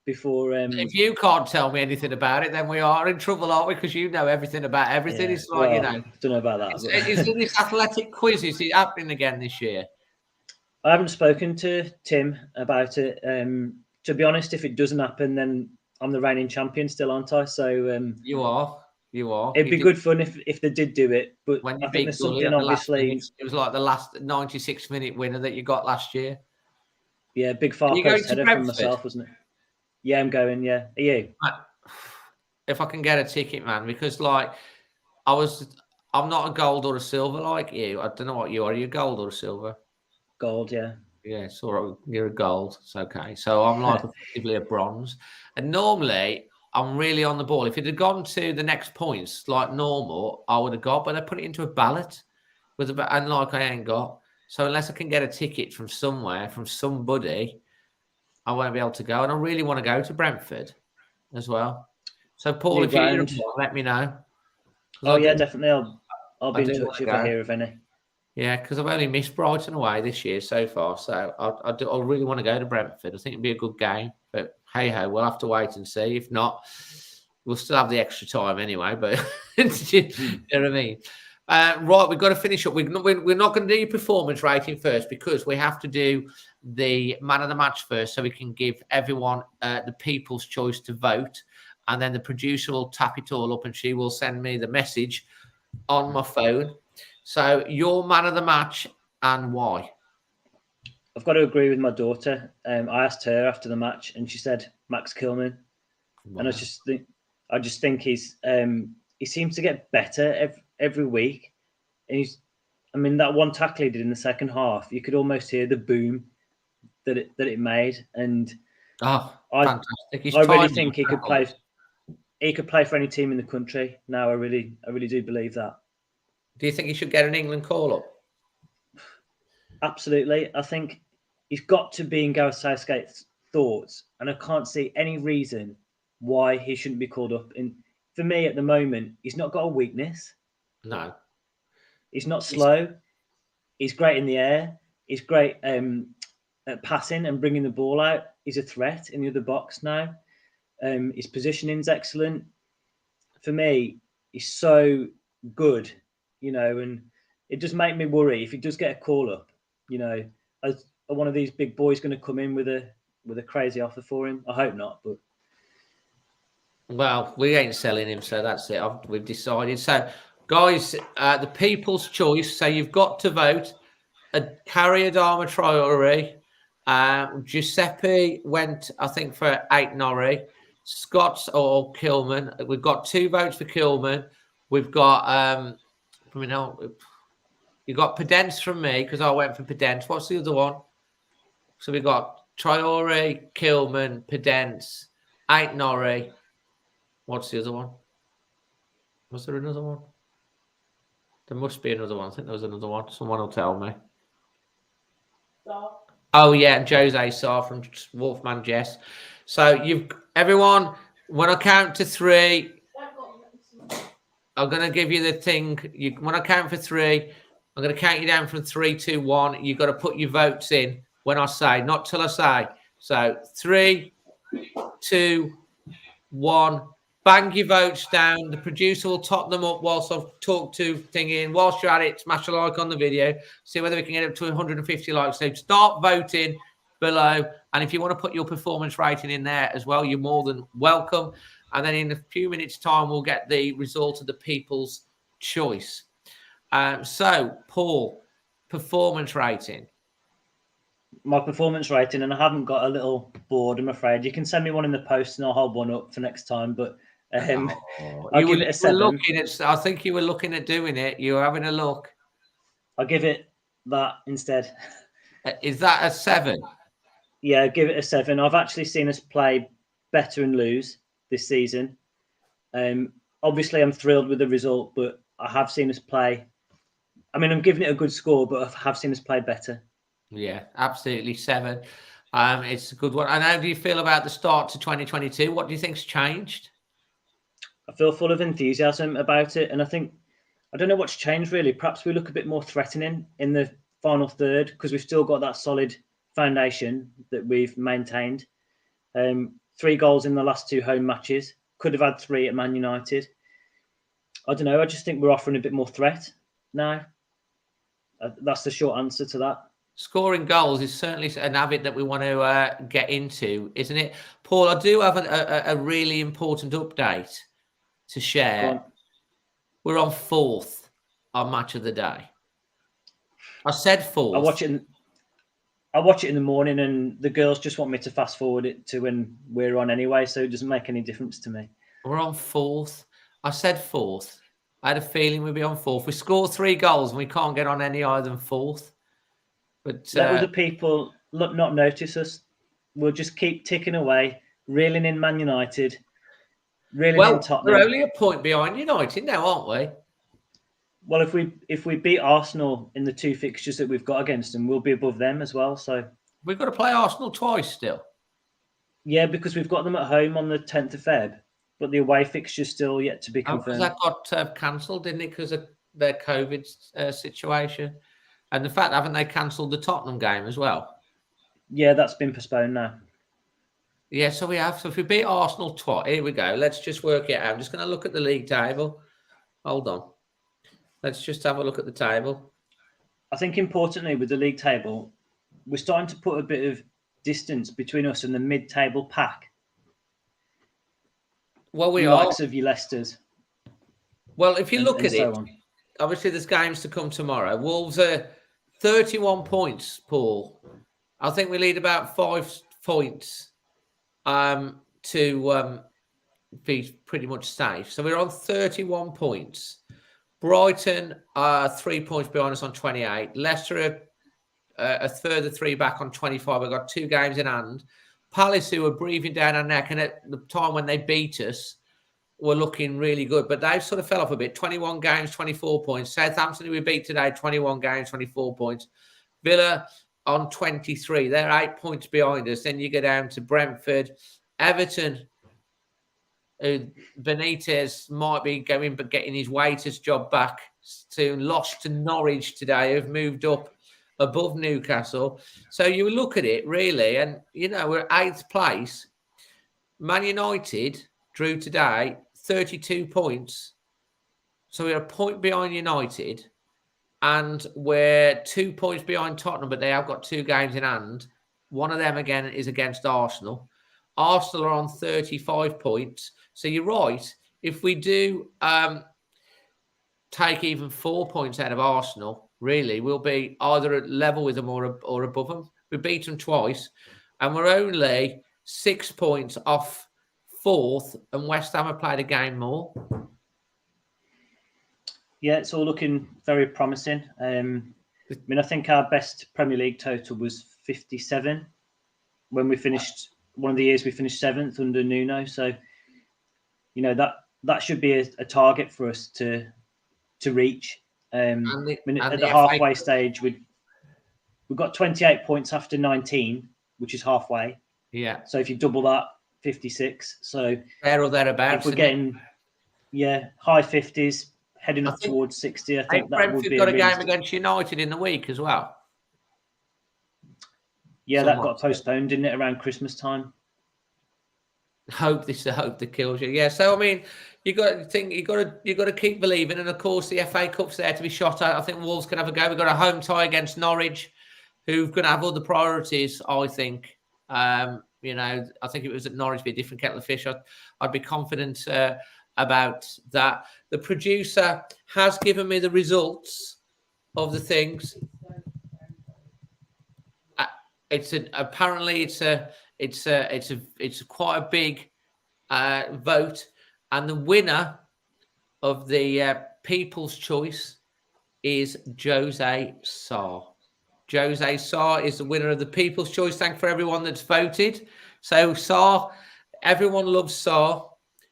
before. If you can't tell me anything about it, then we are in trouble, aren't we? Because you know everything about everything. Yeah, It's like, you know. I don't know about that. Is this athletic quiz? Is it happening again this year? I haven't spoken to Tim about it. To be honest, if it doesn't happen, then I'm the reigning champion still, aren't I? So you are. It'd be good fun if they did do it. But when I think there's something obviously. It was like the last 96-minute winner that you got last year. Yeah, big far post header from myself, wasn't it? Yeah, I'm going. Yeah, are you? If I can get a ticket, man, because like I'm not a gold or a silver like you. I don't know what you are. Are you a gold or a silver? Gold, yeah. Yeah, it's all right. You're a gold. It's okay. So I'm like effectively a bronze. And normally I'm really on the ball. If it had gone to the next points like normal, I would have got, but I put it into a ballot and like I ain't got. So unless I can get a ticket from somewhere, from somebody, I won't be able to go. And I really want to go to Brentford as well. So Paul, if you're let me know. Oh yeah, definitely. I'll be in touch if I hear of any. Yeah, because I've only missed Brighton away this year so far. So I really want to go to Brentford. I think it'd be a good game. But hey ho, we'll have to wait and see. If not, we'll still have the extra time anyway. But you know what I mean? Right, we've got to finish up. We're not going to do your performance rating first because we have to do the man of the match first, so we can give everyone the people's choice to vote, and then the producer will tap it all up, and she will send me the message on my phone. So your man of the match and why? I've got to agree with my daughter. I asked her after the match, and she said Max Kilman, and I just think he seems to get better every week. And that one tackle he did in the second half, you could almost hear the boom that it made. And fantastic! I really think he could play. He could play for any team in the country now. I really do believe that. Do you think he should get an England call-up? Absolutely. I think he's got to be in Gareth Southgate's thoughts, and I can't see any reason why he shouldn't be called up. And for me, at the moment, he's not got a weakness. No. He's not slow. He's great in the air. He's great at passing and bringing the ball out. He's a threat in the other box now. His positioning's excellent. For me, he's so good. And it does make me worry if he does get a call up. As one of these big boys going to come in with a crazy offer for him. I hope not, but well, we ain't selling him, so that's it. We've decided. So, guys, the people's choice. So you've got to vote. Carrier Adama Traore. Giuseppe went, I think, for Aït-Nouri. Scott or Kilman. We've got 2 votes for Kilman. We've got you got Pundits from me because I went for Pundits. What's the other one? So we got Traore, Kilman, Pundits, Aït-Nouri. What's the other one? Was there another one? There must be another one. I think there was another one. Someone will tell me. Oh yeah, and Jose Sarr from Wolfman Jess. So everyone, when I count to 3, I'm going to give you the thing. When I count for 3, I'm going to count you down from 3, 2, 1. You've got to put your votes in when I say, not till I say. So 3, 2, 1. Bang your votes down. The producer will top them up whilst I've talked to thingy. Whilst you're at it, smash a like on the video. See whether we can get up to 150 likes. So start voting below. And if you want to put your performance rating in there as well, you're more than welcome. And then in a few minutes' time, we'll get the result of the people's choice. So, Paul, performance rating? My performance rating, and I haven't got a little board, I'm afraid. You can send me one in the post and I'll hold one up for next time. But I'll give it a 7. I think you were looking at doing it. You were having a look. I'll give it that instead. Is that a 7? Yeah, give it a 7. I've actually seen us play better and lose this season. Obviously, I'm thrilled with the result, but I have seen us play. I mean, I'm giving it a good score, but I have seen us play better. Yeah, absolutely 7. It's a good one. And how do you feel about the start to 2022? What do you think's changed? I feel full of enthusiasm about it, and I don't know what's changed really. Perhaps we look a bit more threatening in the final third because we've still got that solid foundation that we've maintained. 3 goals in the last 2 home matches. Could have had 3 at Man United. I don't know. I just think we're offering a bit more threat now. That's the short answer to that. Scoring goals is certainly an habit that we want to get into, isn't it? Paul, I do have a really important update to share. We're on 4th on Match of the Day. I said 4th. I watch it in the morning, and the girls just want me to fast forward it to when we're on anyway, so it doesn't make any difference to me. We're on 4th. I said 4th. I had a feeling we'd be on 4th. We scored 3 goals, and we can't get on any higher than 4th. But let other people not notice us. We'll just keep ticking away, reeling in Man United, reeling in Tottenham. We're only a point behind United now, aren't we? Well, if we beat Arsenal in the 2 fixtures that we've got against them, we'll be above them as well. So we've got to play Arsenal twice still. Yeah, because we've got them at home on the 10th of Feb, but the away fixture's still yet to be confirmed. That got cancelled, didn't it, because of their COVID situation? And the fact, haven't they cancelled the Tottenham game as well? Yeah, that's been postponed now. Yeah, so we have. So if we beat Arsenal twice, here we go. Let's just work it out. I'm just going to look at the league table. Hold on. Let's just have a look at the table. I think importantly with the league table, we're starting to put a bit of distance between us and the mid-table pack. Well, we the are. likes of your Leicesters. Well, if you look at it, obviously there's games to come tomorrow. Wolves are 31 points, Paul. I think we lead about 5 points to be pretty much safe. So we're on 31 points. Brighton are 3 points behind us on 28. Leicester are a further 3 back on 25. We've got 2 games in hand. Palace, who are breathing down our neck, and at the time when they beat us, were looking really good, but they've sort of fell off a bit. 21 games, 24 points. Southampton, who we beat today, 21 games, 24 points. Villa on 23. They're 8 points behind us. Then you go down to Brentford. Everton, Benitez might be going but getting his waiter's job back soon. Lost to Norwich today, have moved up above Newcastle. So you look at it really, and you know, we're 8th place. Man United drew today 32 points. So we're a point behind United, and we're 2 points behind Tottenham, but they have got 2 games in hand. One of them again is against Arsenal. Arsenal are on 35 points. So you're right. If we do take even 4 points out of Arsenal, really, we'll be either at level with them or above them. We beat them twice, and we're only 6 points off 4th, and West Ham have played a game more. Yeah, it's all looking very promising. I mean, I think our best Premier League total was 57 when we finished. One of the years we finished 7th under Nuno. So, you know, that should be a target for us to reach. At the halfway stage, we've got 28 points after 19, which is halfway. Yeah. So if you double that, 56. So there or thereabouts. If we're getting high 50s, heading up towards 60, I think that would be. Brentford got a game against United in the week as well. Yeah, that got postponed, didn't it, around Christmas time? Hope this is the hope that kills you. Yeah, so I mean, you got to think, you got to keep believing, and of course the FA Cup's there to be shot at. I think Wolves can have a go. We've got a home tie against Norwich, who've going to have other priorities. I think. You know, I think if it was at Norwich, be a different kettle of fish. I'd be confident about that. The producer has given me the results of the things. Apparently it's quite a big vote, and the winner of the People's Choice is Jose Sarr. Jose Sarr is the winner of the People's Choice. Thank you for everyone that's voted. So Sarr, everyone loves Sarr.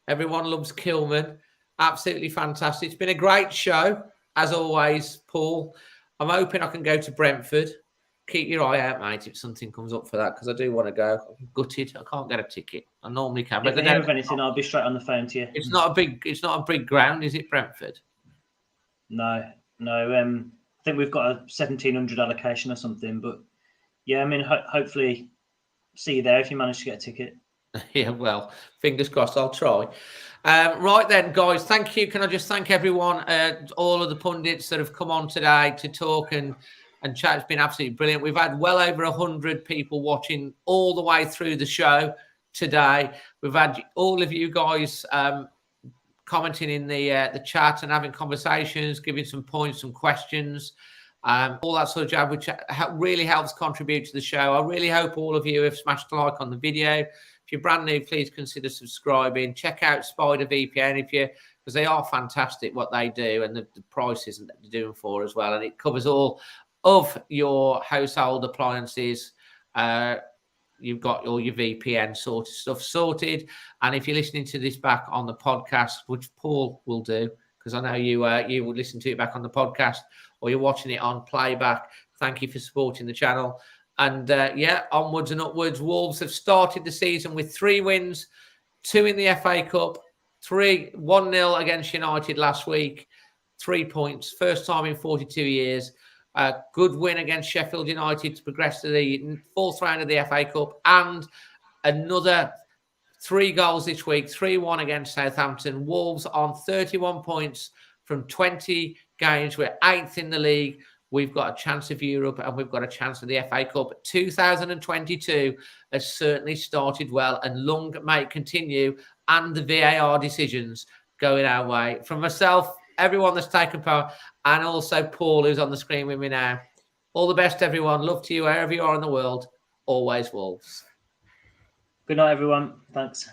Everyone loves Kilman. Absolutely fantastic. It's been a great show, as always, Paul. I'm hoping I can go to Brentford. Keep your eye out, mate, if something comes up for that, because I do want to go. I'm gutted. I can't get a ticket. I normally can. If I hear of anything, I'll be straight on the phone to you. It's not a big ground, is it, Brentford? No. I think we've got a 1,700 allocation or something, but yeah, I mean, hopefully see you there if you manage to get a ticket. Yeah, well, fingers crossed. I'll try. Right then, guys, thank you. Can I just thank everyone, all of the pundits that have come on today to talk and chat. It's been absolutely brilliant. We've had well over 100 people watching all the way through the show today. We've had all of you guys commenting in the chat and having conversations, giving some points, some questions, all that sort of jazz, which really helps contribute to the show. I really hope all of you have smashed a like on the video. If you're brand new, please consider subscribing. Check out Spider VPN because they are fantastic what they do, and the prices that they're doing for as well. And it covers all of your household appliances. You've got all your VPN stuff sorted. And if you're listening to this back on the podcast, which Paul will do, because I know you will listen to it back on the podcast, or you're watching it on playback, thank you for supporting the channel. And onwards and upwards. Wolves have started the season with 3 wins, 2 in the FA Cup, 1-0 against United last week, 3 points, first time in 42 years. A good win against Sheffield United to progress to the 4th round of the FA Cup, and another 3 goals this week, 3-1 against Southampton. Wolves on 31 points from 20 games. We're 8th in the league. We've got a chance of Europe, and we've got a chance of the FA Cup. 2022 has certainly started well, and long may it continue, and the VAR decisions going our way. From myself, everyone that's taken part, and also Paul, who's on the screen with me now. All the best, everyone. Love to you wherever you are in the world. Always Wolves. Good night, everyone. Thanks.